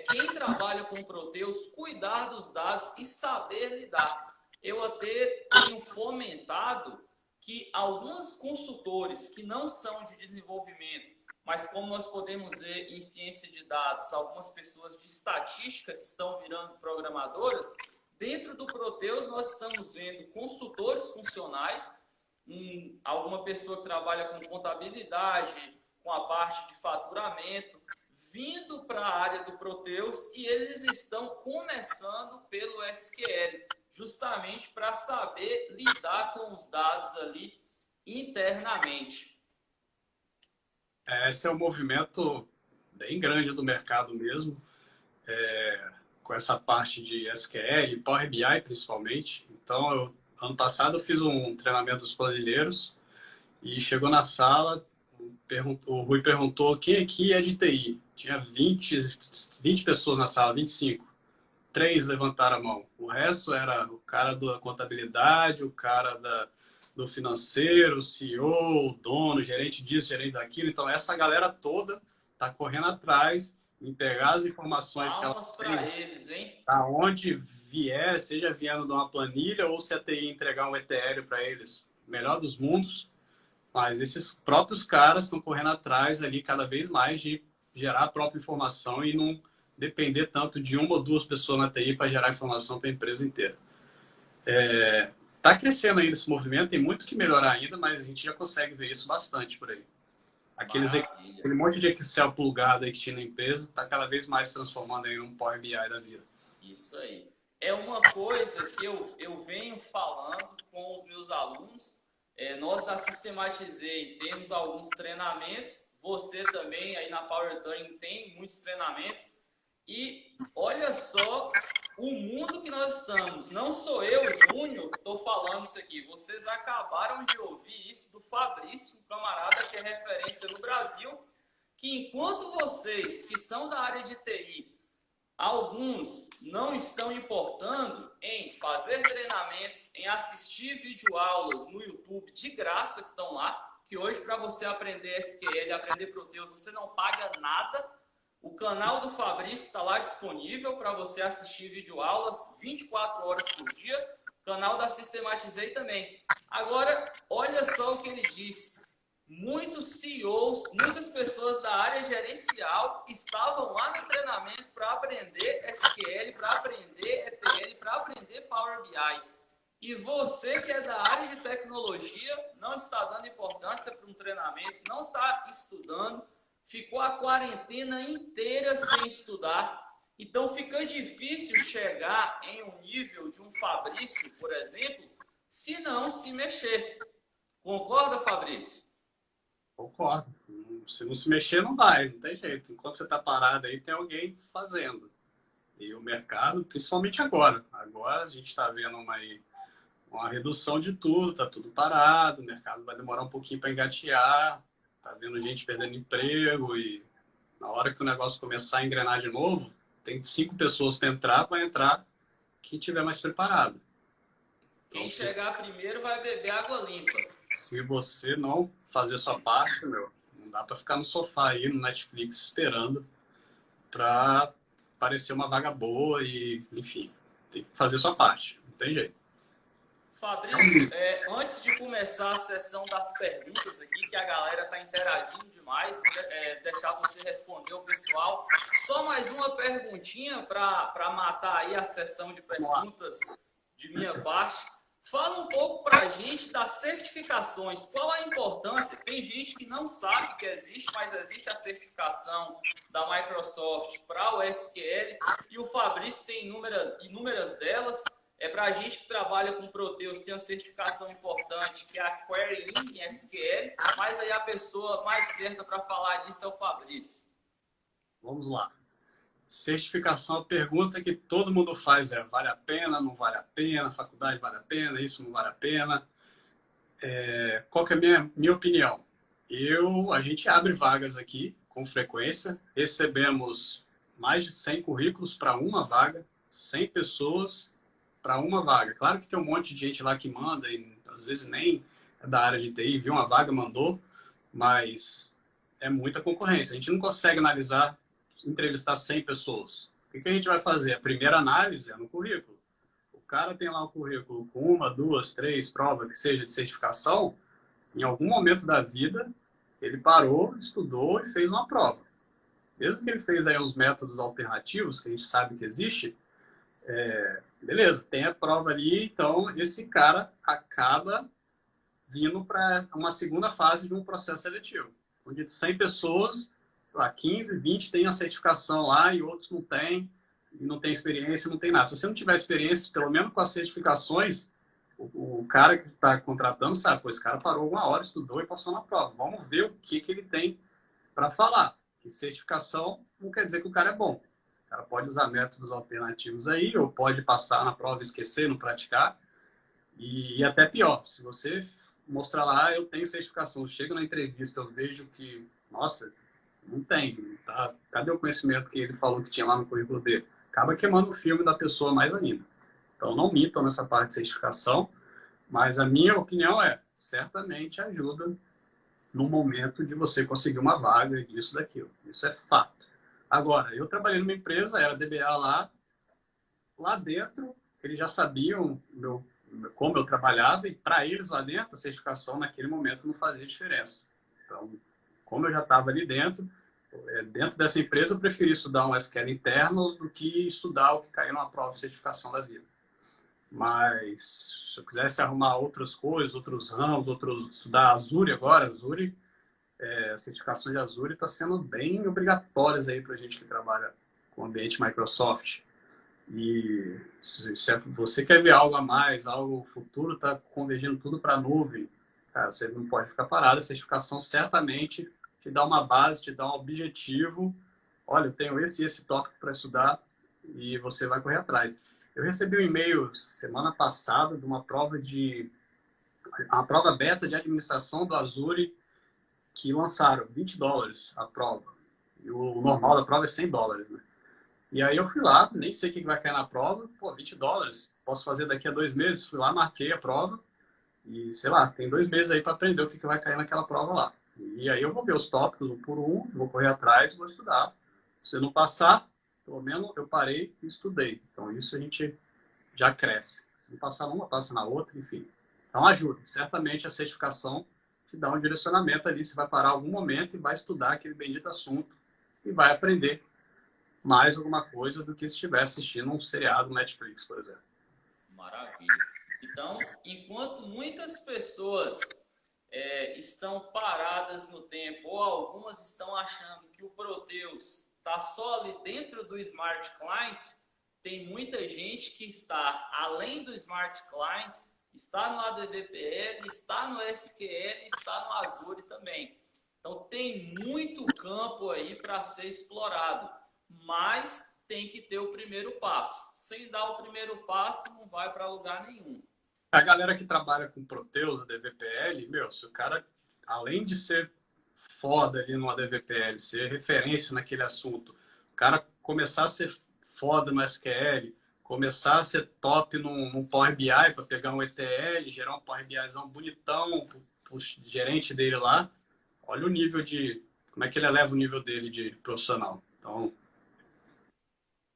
Quem trabalha com Proteus, cuidar dos dados e saber lidar. Eu até tenho fomentado que alguns consultores que não são de desenvolvimento, mas como nós podemos ver em ciência de dados, algumas pessoas de estatística que estão virando programadoras, dentro do Proteus nós estamos vendo consultores funcionais, alguma pessoa que trabalha com contabilidade, com a parte de faturamento, vindo para a área do Proteus, e eles estão começando pelo SQL, justamente para saber lidar com os dados ali internamente. Esse é um movimento bem grande do mercado mesmo, com essa parte de SQL, Power BI principalmente. Então, ano passado eu fiz um treinamento dos planilheiros e chegou na sala, o Rui perguntou quem aqui é de TI. Tinha 20 pessoas na sala, 25. 3 levantaram a mão. O resto era o cara da contabilidade, o cara do financeiro, o CEO, o dono, gerente disso, gerente daquilo. Então, essa galera toda está correndo atrás em pegar as informações que elas têm, eles, hein? aonde vier, seja vindo de uma planilha ou se a TI entregar um ETL para eles, melhor dos mundos. Mas esses próprios caras estão correndo atrás ali cada vez mais de gerar a própria informação e não depender tanto de uma ou duas pessoas na TI para gerar informação para a empresa inteira. Está crescendo ainda esse movimento, tem muito que melhorar ainda, mas a gente já consegue ver isso bastante por aí. Aquele monte de Excel plugado aí que tinha na empresa está cada vez mais se transformando em um Power BI da vida. Isso aí. É uma coisa que eu venho falando com os meus alunos. Nós da Sistematizei temos alguns treinamentos, você também aí na Power Training tem muitos treinamentos, E olha só o mundo que nós estamos. Não sou eu, Júnior, que estou falando isso aqui. Vocês acabaram de ouvir isso do Fabrício, um camarada que é referência no Brasil, que enquanto vocês que são da área de TI, alguns não estão importando em fazer treinamentos, em assistir videoaulas no YouTube de graça que estão lá, que hoje para você aprender SQL, aprender Proteus, você não paga nada. O canal do Fabrício está lá disponível para você assistir videoaulas 24 horas por dia. O canal da Sistematizei também. Agora, olha só o que ele disse. Muitos CEOs, muitas pessoas da área gerencial estavam lá no treinamento para aprender SQL, para aprender ETL, para aprender Power BI. E você que é da área de tecnologia não está dando importância para um treinamento, não está estudando, ficou a quarentena inteira sem estudar. Então fica difícil chegar em um nível de um Fabrício, por exemplo, se não se mexer. Concorda, Fabrício? Concordo. Se não se mexer, não vai, não tem jeito. Enquanto você está parado aí, tem alguém fazendo. E o mercado, principalmente agora. Agora a gente está vendo uma redução de tudo, está tudo parado, o mercado vai demorar um pouquinho para engatear, está vendo gente perdendo emprego e na hora que o negócio começar a engrenar de novo, tem 5 pessoas para entrar, vai entrar quem estiver mais preparado. Quem chegar primeiro vai beber água limpa. Se você não fazer sua parte, não dá para ficar no sofá aí, no Netflix, esperando para aparecer uma vaga boa e, enfim, tem que fazer sua parte, não tem jeito. Fabrício, antes de começar a sessão das perguntas aqui, que a galera está interagindo demais, deixar você responder o pessoal. Só mais uma perguntinha para matar aí a sessão de perguntas de minha parte. Fala um pouco para a gente das certificações. Qual a importância? Tem gente que não sabe que existe, mas existe a certificação da Microsoft para o SQL e o Fabrício tem inúmeras delas. Para a gente que trabalha com Proteus, tem uma certificação importante, que é a Query em SQL, mas aí a pessoa mais certa para falar disso é o Fabrício. Vamos lá. Certificação, a pergunta que todo mundo faz é: vale a pena, não vale a pena, faculdade vale a pena, isso não vale a pena? Qual que é a minha opinião? A gente abre vagas aqui com frequência, recebemos mais de 100 currículos para uma vaga, 100 pessoas para uma vaga. Claro que tem um monte de gente lá que manda e às vezes nem é da área de TI, viu uma vaga, mandou, mas é muita concorrência. A gente não consegue entrevistar 100 pessoas. O que a gente vai fazer? A primeira análise é no currículo. O cara tem lá um currículo com 1, 2, 3 provas que seja de certificação, em algum momento da vida ele parou, estudou e fez uma prova. Mesmo que ele fez aí uns métodos alternativos, que a gente sabe que existe, beleza, tem a prova ali, então esse cara acaba vindo para uma segunda fase de um processo seletivo, onde de 100 pessoas, 15, 20 tem a certificação lá e outros não têm, e não tem experiência, não tem nada. Se você não tiver experiência, pelo menos com as certificações, o cara que está contratando sabe, pô, esse cara parou 1 hora, estudou e passou na prova. Vamos ver o que ele tem para falar. Que certificação não quer dizer que o cara é bom. O cara pode usar métodos alternativos aí, ou pode passar na prova e esquecer, não praticar. E até pior, se você mostrar lá, eu tenho certificação, chego na entrevista, eu vejo que, nossa, não tem, tá? Cadê o conhecimento que ele falou que tinha lá no currículo dele? Acaba queimando o filme da pessoa mais ainda. Então, não mintam nessa parte de certificação, mas a minha opinião certamente ajuda no momento de você conseguir uma vaga disso, daquilo. Isso é fato. Agora, eu trabalhei numa empresa, era DBA lá dentro, eles já sabiam como eu trabalhava e para eles lá dentro, a certificação naquele momento não fazia diferença. Então, como eu já estava ali dentro dessa empresa eu preferi estudar um SQL interno do que estudar o que caiu numa prova de certificação da vida. Mas se eu quisesse arrumar outras coisas, outros ramos, estudar Azure agora, a certificação de Azure está sendo bem obrigatórias aí para a gente que trabalha com o ambiente Microsoft. E se você quer ver algo a mais, algo futuro, está convergindo tudo para a nuvem, cara, você não pode ficar parado. A certificação certamente te dá uma base, te dá um objetivo olha, eu tenho esse e esse tópico para estudar e você vai correr atrás. Eu recebi um e-mail semana passada de uma prova beta de administração do Azure que lançaram $20 a prova. E o normal da prova é $100, né? E aí eu fui lá, nem sei o que vai cair na prova, pô, $20, posso fazer daqui a 2 meses. Fui lá, marquei a prova e, sei lá, tem 2 meses aí para aprender o que vai cair naquela prova lá. E aí eu vou ver os tópicos um por um, vou correr atrás, vou estudar. Se eu não passar, pelo menos eu parei e estudei. Então isso a gente já cresce. Se não passar numa, passa na outra, enfim. Então ajuda. Certamente a certificação te dá um direcionamento ali. Você vai parar algum momento e vai estudar aquele bendito assunto e vai aprender mais alguma coisa do que se estiver assistindo um seriado Netflix, por exemplo. Maravilha. Então, enquanto muitas pessoas estão paradas no tempo, ou algumas estão achando que o Proteus está só ali dentro do Smart Client, tem muita gente que está além do Smart Client, está no ADVPL, está no SQL, está no Azure também. Então, tem muito campo aí para ser explorado, mas tem que ter o primeiro passo. Sem dar o primeiro passo, não vai para lugar nenhum. A galera que trabalha com Proteus, ADVPL, meu, se o cara, além de ser foda ali no ADVPL, ser referência naquele assunto, o cara começar a ser foda no SQL, começar a ser top num Power BI para pegar um ETL, gerar um Power BIzão bonitão pro gerente dele lá, olha o nível de... como é que ele eleva o nível dele de profissional. Então,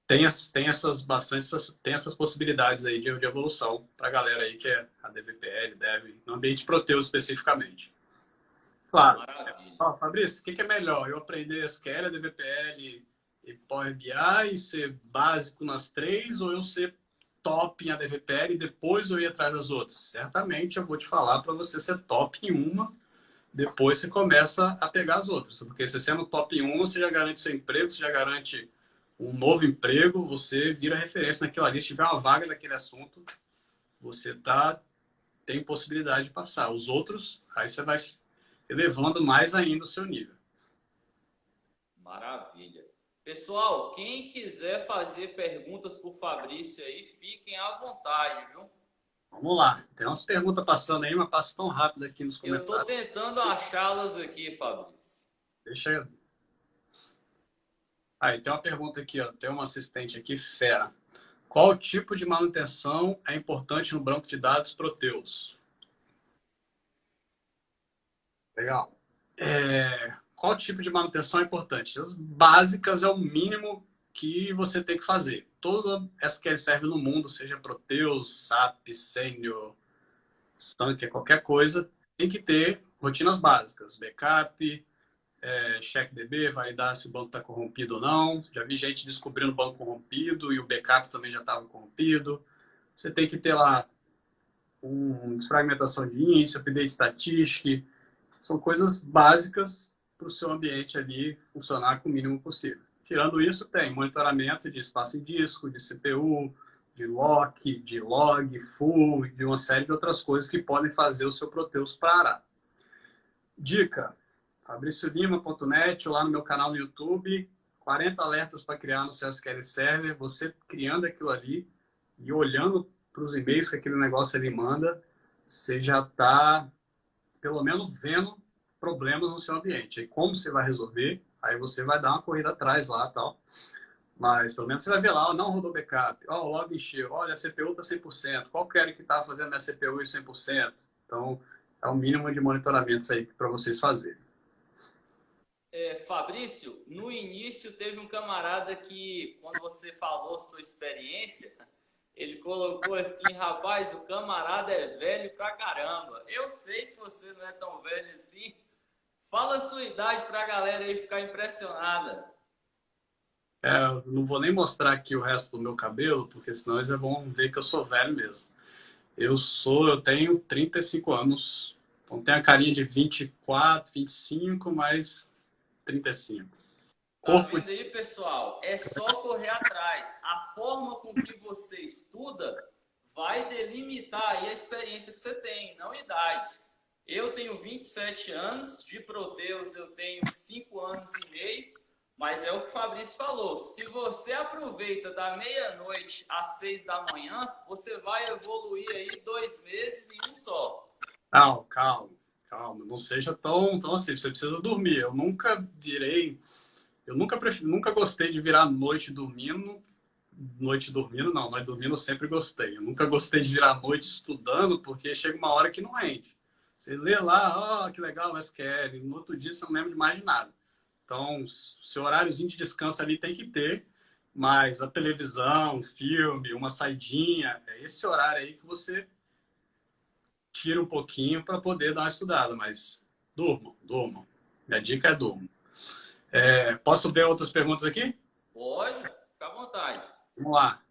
tem essas possibilidades aí de evolução para a galera aí que é a DVPL, Dev, no ambiente Proteus especificamente. Claro. Fabrício, o que é melhor? Eu aprender SQL, DVPL e Power BI e ser básico nas três, ou eu ser top em ADVPL e depois eu ir atrás das outras? Certamente eu vou te falar para você ser top em uma, depois você começa a pegar as outras. Porque se você é no top em uma, você já garante seu emprego, você já garante um novo emprego, você vira referência naquilo ali. Se tiver uma vaga daquele assunto, você tem possibilidade de passar. Os outros, aí você vai elevando mais ainda o seu nível. Maravilha. Pessoal, quem quiser fazer perguntas para o Fabrício aí, fiquem à vontade, viu? Vamos lá. Tem umas perguntas passando aí, mas passa tão rápido aqui nos comentários. Eu estou tentando achá-las aqui, Fabrício. Deixa eu... Aí, tem uma pergunta aqui, ó. Tem uma assistente aqui, fera. Qual tipo de manutenção é importante no banco de dados Proteus? Legal. Qual tipo de manutenção é importante? As básicas é o mínimo que você tem que fazer. Todo SQL Server no mundo, seja Proteus, SAP, Senior, Stunker, qualquer coisa, tem que ter rotinas básicas. Backup, CheckDB, validar se o banco está corrompido ou não. Já vi gente descobrindo o banco corrompido e o backup também já estava corrompido. Você tem que ter lá fragmentação de índice, update statistic. São coisas básicas para o seu ambiente ali funcionar com o mínimo possível. Tirando isso, tem monitoramento de espaço em disco, de CPU, de lock, de log, full, de uma série de outras coisas que podem fazer o seu Proteus parar. Dica: fabriciolima.net, ou lá no meu canal no YouTube, 40 alertas para criar no seu SQL Server, você criando aquilo ali e olhando para os e-mails que aquele negócio ali manda, você já está, pelo menos, vendo problemas no seu ambiente. E como você vai resolver, aí você vai dar uma corrida atrás lá e tal. Mas pelo menos você vai ver lá, não rodou backup, o log encheu, olha, a CPU está 100%, qual que era que estava fazendo a CPU em 100%? Então, é o mínimo de monitoramentos aí para vocês fazerem. Fabrício, no início teve um camarada que, quando você falou sua experiência, ele colocou assim: rapaz, o camarada é velho pra caramba. Eu sei que você não é tão velho assim. Fala a sua idade pra galera aí ficar impressionada. Eu não vou nem mostrar aqui o resto do meu cabelo, porque senão eles vão ver que eu sou velho mesmo. Eu tenho 35 anos, então tenho a carinha de 24, 25, mas 35. Tá vendo aí, pessoal? É só correr atrás. A forma com que você estuda vai delimitar aí a experiência que você tem, não a idade. Eu tenho 27 anos, de Proteus eu tenho 5 anos e meio, Mas é o que o Fabrício falou. Se você aproveita da meia-noite às 6 da manhã, você vai evoluir aí 2 meses em um só. Calma, calma, calma. Não seja tão assim. Você precisa dormir. Eu nunca virei. Nunca gostei de virar noite dormindo. Noite dormindo, não. Noite dormindo eu sempre gostei. Eu nunca gostei de virar noite estudando, porque chega uma hora que não rende. Você lê lá, ó, que legal o SQL. No outro dia você não lembra de mais de nada. Então, seu horáriozinho de descanso ali tem que ter, mas a televisão, filme, uma saidinha, é esse horário aí que você tira um pouquinho para poder dar uma estudada, mas durmam, durmam. Minha dica é durmam. Posso ver outras perguntas aqui? Pode, fica à vontade. Vamos lá.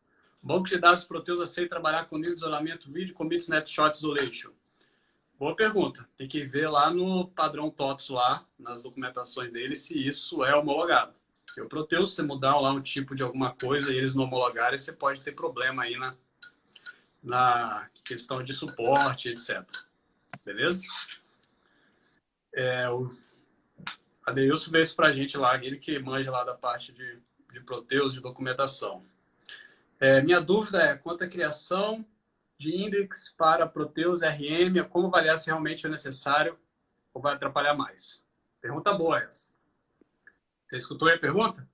Banco de dados Proteus aceita trabalhar com nível de isolamento vídeo, commit snapshot isolation. Boa pergunta. Tem que ver lá no padrão TOTS lá, nas documentações dele, se isso é homologado. Porque o Proteus, se você mudar lá um tipo de alguma coisa e eles não homologarem, você pode ter problema aí na questão de suporte, etc. Beleza? O Adeilson veio isso pra gente lá, ele que manja lá da parte de Proteus, de documentação. Minha dúvida é quanto à criação de index para Proteus RM, como avaliar se realmente é necessário ou vai atrapalhar mais? Pergunta boa essa. Você escutou aí a pergunta?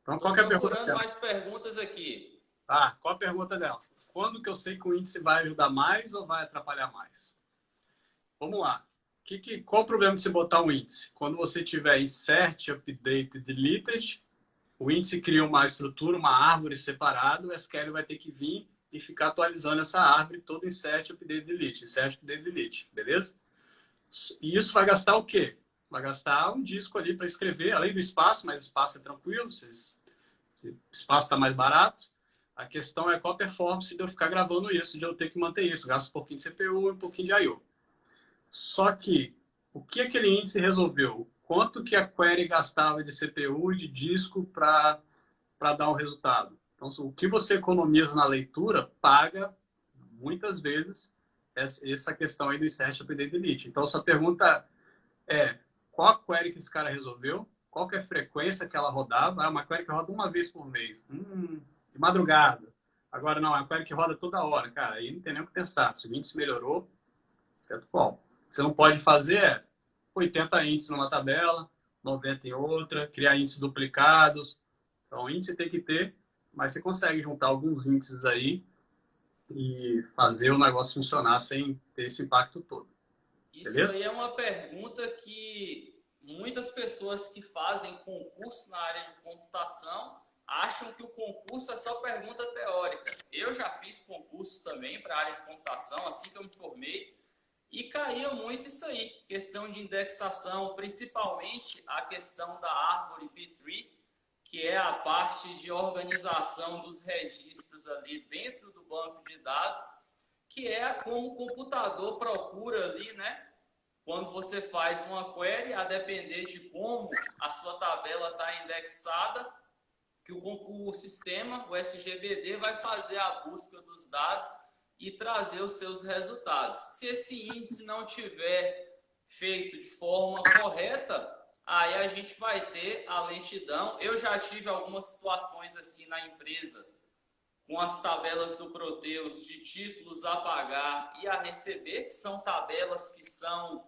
Então, qual que é a pergunta Procurando dela? mais perguntas aqui. Qual a pergunta dela? Quando que eu sei que o índice vai ajudar mais ou vai atrapalhar mais? Vamos lá. Qual o problema de você botar um índice? Quando você tiver insert, update, deleted, o índice cria uma estrutura, uma árvore separada, o SQL vai ter que vir e ficar atualizando essa árvore todo insert, update, delete, insert, update, delete, beleza? E isso vai gastar o quê? Vai gastar um disco ali para escrever, além do espaço, mas espaço é tranquilo, espaço está mais barato. A questão é qual a performance de eu ficar gravando isso, de eu ter que manter isso. Gasto um pouquinho de CPU e um pouquinho de I/O. Só que, o que aquele índice resolveu? Quanto que a query gastava de CPU e de disco para dar um resultado? Então, o que você economiza na leitura paga, muitas vezes, essa questão aí do insert, update, delete. Então, sua pergunta é qual a query que esse cara resolveu? Qual que é a frequência que ela rodava? Uma query que roda uma vez por mês. De madrugada. Agora, não, é uma query que roda toda hora. Cara, aí não tem nem o que pensar. Se o índice melhorou, certo qual? Você não pode fazer 80 índices numa tabela, 90 em outra, criar índices duplicados. Então, índice tem que ter, mas você consegue juntar alguns índices aí e fazer o negócio funcionar sem ter esse impacto todo. Isso Beleza? aí é uma pergunta que muitas pessoas que fazem concurso na área de computação acham que o concurso é só pergunta teórica. Eu já fiz concurso também para a área de computação, assim que eu me formei, e caía muito isso aí, questão de indexação, principalmente a questão da árvore B-tree, que é a parte de organização dos registros ali dentro do banco de dados, que é como o computador procura ali, né? Quando você faz uma query, a depender de como a sua tabela está indexada, que o sistema, o SGBD, vai fazer a busca dos dados e trazer os seus resultados. Se esse índice não tiver feito de forma correta, aí a gente vai ter a lentidão. Eu já tive algumas situações assim na empresa, com as tabelas do Proteus de títulos a pagar e a receber, que são tabelas que são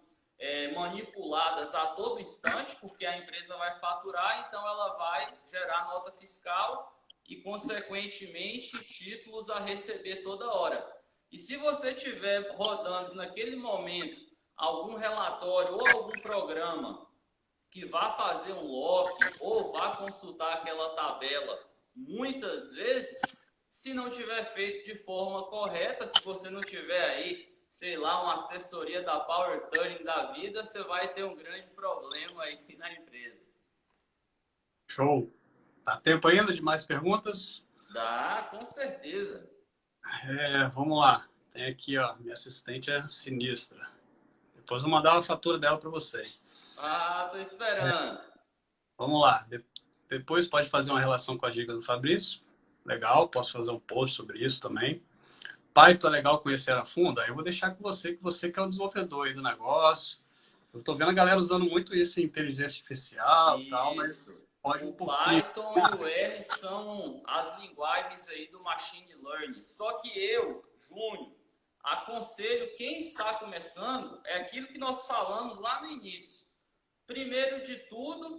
manipuladas a todo instante, porque a empresa vai faturar, então ela vai gerar nota fiscal e, consequentemente, títulos a receber toda hora. E se você estiver rodando naquele momento algum relatório ou algum programa que vá fazer um lock ou vá consultar aquela tabela muitas vezes, se não tiver feito de forma correta, se você não tiver aí, sei lá, uma assessoria da Power Turning da vida, você vai ter um grande problema aí na empresa. Show. Dá tempo ainda de mais perguntas? Dá, com certeza. Vamos lá. Tem aqui, ó, minha assistente é sinistra. Depois vou mandar uma fatura dela para você. Tô esperando. Vamos lá. Depois pode fazer uma relação com a dica do Fabrício. Legal, posso fazer um post sobre isso também. Python é legal conhecer a fundo? Aí eu vou deixar com você, que é o desenvolvedor aí do negócio. Eu tô vendo a galera usando muito isso em inteligência artificial e tal, mas Pode um O pouquinho. Python e o R são as linguagens aí do Machine Learning. Só que eu, Júnior, aconselho quem está começando, é aquilo que nós falamos lá no início. Primeiro de tudo,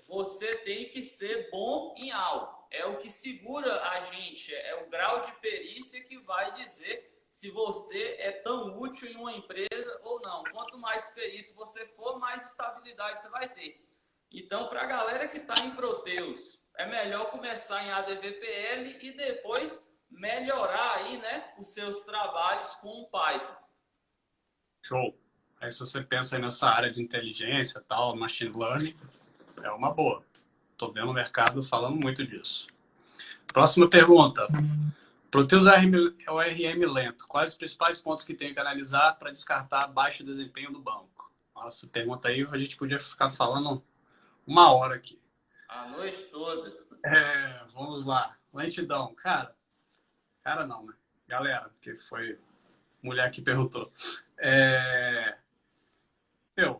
você tem que ser bom em algo. É o que segura a gente, é o grau de perícia que vai dizer se você é tão útil em uma empresa ou não. Quanto mais perito você for, mais estabilidade você vai ter. Então, para a galera que está em Proteus, é melhor começar em ADVPL e depois melhorar aí, né, os seus trabalhos com o Python. Show. Aí se você pensa aí nessa área de inteligência, tal, machine learning, é uma boa. Estou vendo o mercado falando muito disso. Próxima pergunta. Proteus é o RM lento. Quais os principais pontos que tem que analisar para descartar baixo desempenho do banco? Nossa, pergunta aí, a gente podia ficar falando uma hora aqui. A noite toda. Vamos lá. Lentidão. Cara não, né? Galera, que foi mulher que perguntou.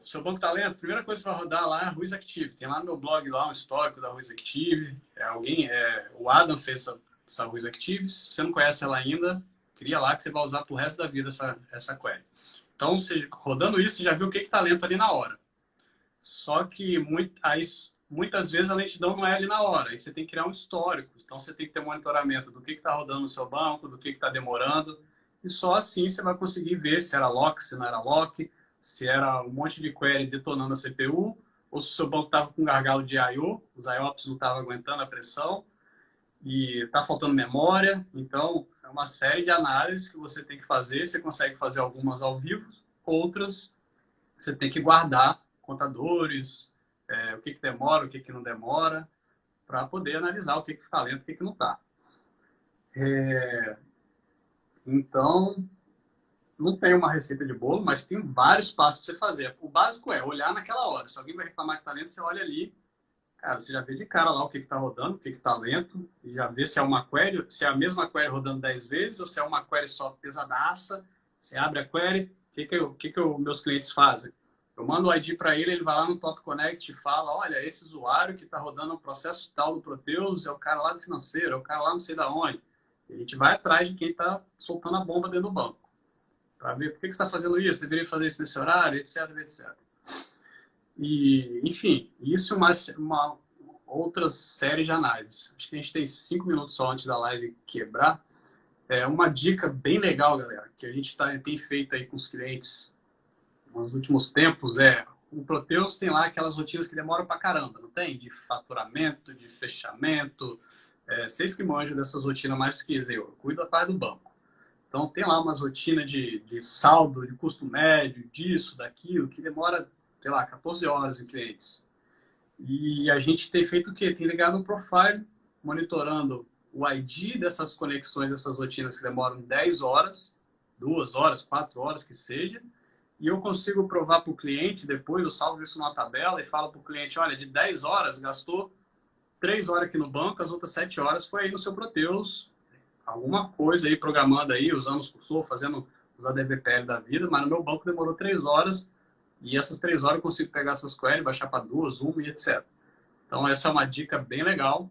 Seu banco tá lento, a primeira coisa que vai rodar lá é a Ruiz Active. Tem lá no meu blog lá um histórico da Ruiz Active. O Adam fez essa Ruiz Active. Se você não conhece ela ainda, cria lá que você vai usar pro resto da vida essa query. Então, rodando isso, você já viu o que tá lento ali na hora. Só que muitas vezes a lentidão não é ali na hora. Aí você tem que criar um histórico. Então, você tem que ter monitoramento do que está rodando no seu banco, do que está demorando. E só assim você vai conseguir ver se era lock, se não era lock, se era um monte de query detonando a CPU, ou se o seu banco estava com gargalo de I/O, os IOPS não estavam aguentando a pressão, e está faltando memória. Então, é uma série de análises que você tem que fazer. Você consegue fazer algumas ao vivo, outras você tem que guardar contadores, o que demora, o que não demora, para poder analisar o que está lento e o que não está. Então, não tem uma receita de bolo, mas tem vários passos para você fazer. O básico é olhar naquela hora. Se alguém vai reclamar que está lento, você olha ali. Cara, você já vê de cara lá o que está rodando, o que está lento, e já vê se é uma query, se é a mesma query rodando 10 vezes, ou se é uma query só pesadaça. Você abre a query, o que meus clientes fazem? Eu mando o ID para ele, ele vai lá no Top Connect e fala, olha, esse usuário que está rodando um processo tal do Proteus é o cara lá do financeiro, é o cara lá não sei da onde. E a gente vai atrás de quem está soltando a bomba dentro do banco, para ver por que você está fazendo isso, deveria fazer isso nesse horário, etc, etc. E, enfim, isso é uma outra série de análises. Acho que a gente tem 5 minutos só antes da live quebrar. Uma dica bem legal, galera, que a gente tem feito aí com os clientes nos últimos tempos o Proteus tem lá aquelas rotinas que demoram pra caramba, não tem? De faturamento, de fechamento. Vocês que manjam dessas rotinas mais que eu cuido da parte do banco. Então tem lá umas rotinas de saldo, de custo médio, disso, daquilo, que demora, sei lá, 14 horas em clientes. E a gente tem feito o quê? Tem ligado um profile, monitorando o ID dessas conexões, dessas rotinas que demoram 10 horas, 2 horas, 4 horas que seja, e eu consigo provar para o cliente, depois eu salvo isso numa tabela e falo para o cliente, olha, de 10 horas gastou 3 horas aqui no banco, as outras 7 horas foi aí no seu Proteus, alguma coisa aí programando aí, usando os cursor, fazendo os ADVPL da vida, mas no meu banco demorou 3 horas, e essas 3 horas eu consigo pegar essas queries, baixar para 2, 1 e etc. Então essa é uma dica bem legal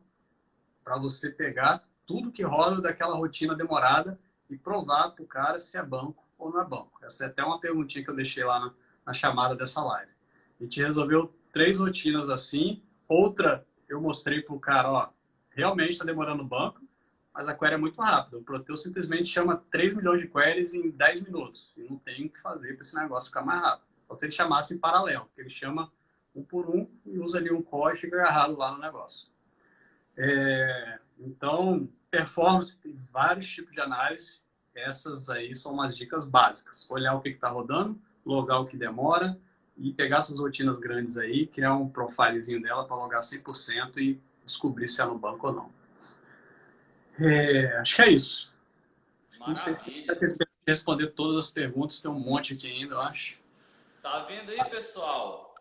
para você pegar tudo que roda daquela rotina demorada e provar para o cara se é banco ou não é banco. Essa é até uma perguntinha que eu deixei lá na chamada dessa live. A gente resolveu 3 rotinas assim. Outra, eu mostrei para o cara, ó, realmente está demorando o banco, mas a query é muito rápida. O Proteus simplesmente chama 3 milhões de queries em 10 minutos. E não tem o que fazer para esse negócio ficar mais rápido. Só se ele chamasse em paralelo, porque ele chama um por um e usa ali um código e fica agarrado lá no negócio. Então, performance tem vários tipos de análise. Essas aí são umas dicas básicas. Olhar o que está rodando, logar o que demora e pegar essas rotinas grandes aí, criar um profilezinho dela para logar 100% e descobrir se é no banco ou não. Acho que é isso. Maravilha. Não sei se vai ter tempo de responder todas as perguntas, tem um monte aqui ainda, eu acho. Tá vendo aí, pessoal?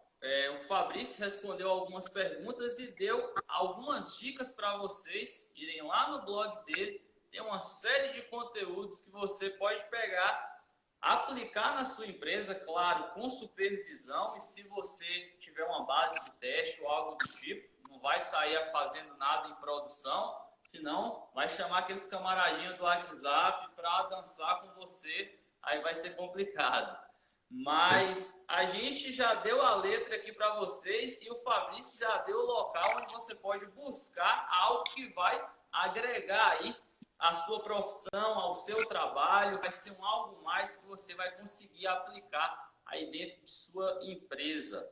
O Fabrício respondeu algumas perguntas e deu algumas dicas para vocês irem lá no blog dele. Tem uma série de conteúdos que você pode pegar aplicar na sua empresa, claro, com supervisão, e se você tiver uma base de teste ou algo do tipo, não vai sair fazendo nada em produção, senão vai chamar aqueles camaradinhos do WhatsApp para dançar com você, aí vai ser complicado. Mas a gente já deu a letra aqui para vocês e o Fabrício já deu o local onde você pode buscar algo que vai agregar aí a sua profissão, ao seu trabalho, vai ser um algo mais que você vai conseguir aplicar aí dentro de sua empresa.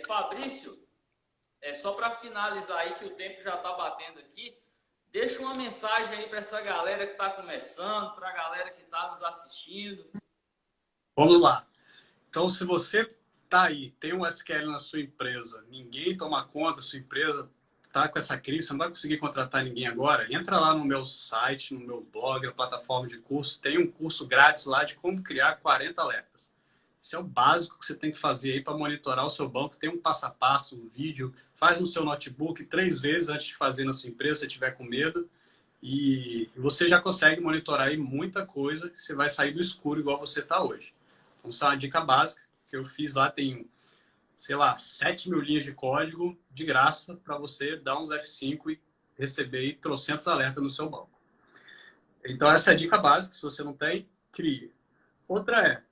Fabrício, só para finalizar aí que o tempo já está batendo aqui, deixa uma mensagem aí para essa galera que está começando, para a galera que está nos assistindo. Vamos lá. Então, se você está aí, tem um SQL na sua empresa, ninguém toma conta da sua empresa, está com essa crise, você não vai conseguir contratar ninguém agora, entra lá no meu site, no meu blog, na plataforma de curso, tem um curso grátis lá de como criar 40 alertas. Isso é o básico que você tem que fazer aí para monitorar o seu banco. Tem um passo a passo, um vídeo, faz no seu notebook 3 vezes antes de fazer na sua empresa, se tiver com medo. E você já consegue monitorar aí muita coisa, que você vai sair do escuro igual você está hoje. Então, isso é uma dica básica que eu fiz lá, tem, sei lá, 7.000 linhas de código de graça para você dar uns F5 e receber aí trocentos alertas no seu banco. Então, essa é a dica básica. Se você não tem, crie. Outra é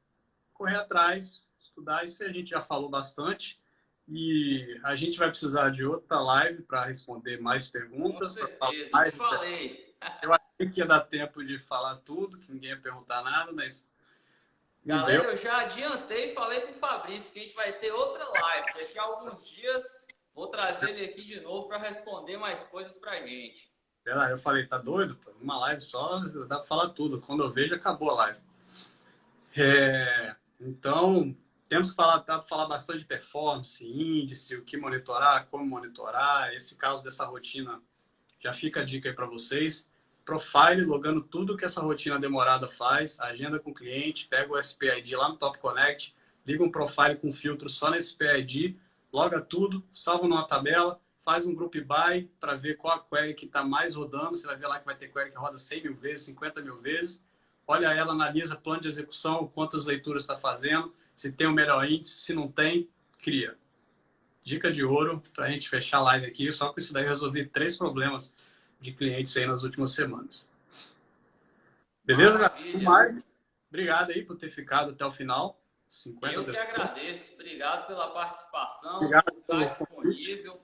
correr atrás, estudar. Isso a gente já falou bastante. E a gente vai precisar de outra live para responder mais perguntas. Com certeza, eu te falei. Eu achei que ia dar tempo de falar tudo, que ninguém ia perguntar nada, mas... Galera, eu já adiantei e falei com o Fabrício que a gente vai ter outra live. Daqui a alguns dias vou trazer ele aqui de novo para responder mais coisas para a gente. Eu falei, tá doido? Pô? Uma live só, dá para falar tudo. Quando eu vejo, acabou a live. Então, temos que falar bastante de performance, índice, o que monitorar, como monitorar. Esse caso dessa rotina, já fica a dica aí para vocês. Profile, logando tudo que essa rotina demorada faz, agenda com o cliente, pega o SPID lá no Top Connect, liga um profile com filtro só nesse SPID, loga tudo, salva numa tabela, faz um group by para ver qual a query que está mais rodando. Você vai ver lá que vai ter query que roda 100.000 vezes, 50.000 vezes. Olha ela, analisa plano de execução, quantas leituras está fazendo, se tem o melhor índice, se não tem, cria. Dica de ouro para a gente fechar a live aqui. Só com isso daí eu resolvi 3 problemas de clientes aí nas últimas semanas. Beleza, galera? Obrigado aí por ter ficado até o final. Eu que agradeço. Obrigado pela participação, Obrigado por estar disponível.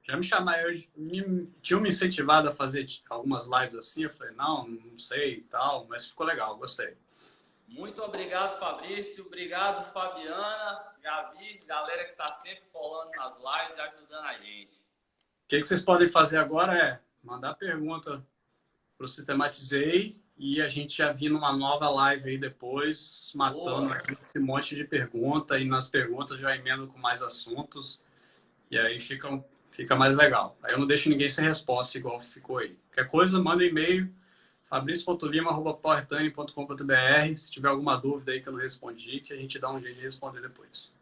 Já me chamaram, tinham me incentivado a fazer algumas lives assim. Eu falei, não sei e tal, mas ficou legal, gostei. Muito obrigado, Fabrício. Obrigado, Fabiana, Gabi, galera que está sempre colando nas lives e ajudando a gente. O que vocês podem fazer agora é mandar pergunta para o Sistematizei e a gente já vir numa nova live aí depois, matando esse monte de pergunta, e nas perguntas já emendo com mais assuntos e aí fica mais legal. Aí eu não deixo ninguém sem resposta igual ficou aí. Qualquer coisa, manda e-mail fabricio.lima@powertime.com.br. Se tiver alguma dúvida aí que eu não respondi, que a gente dá um jeito de responder depois.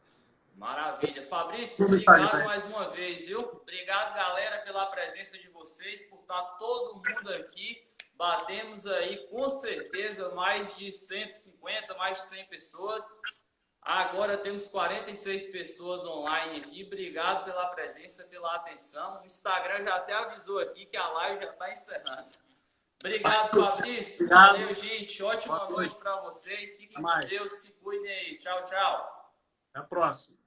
Maravilha. Fabrício, obrigado mais uma vez, viu? Obrigado, galera, pela presença de vocês, por estar todo mundo aqui. Batemos aí, com certeza, mais de 150, mais de 100 pessoas. Agora temos 46 pessoas online aqui. Obrigado pela presença, pela atenção. O Instagram já até avisou aqui que a live já está encerrando. Obrigado, Fabrício. Valeu, gente. Ótima noite para vocês. Fiquem com Deus. Se cuidem aí. Tchau, tchau. Até a próxima.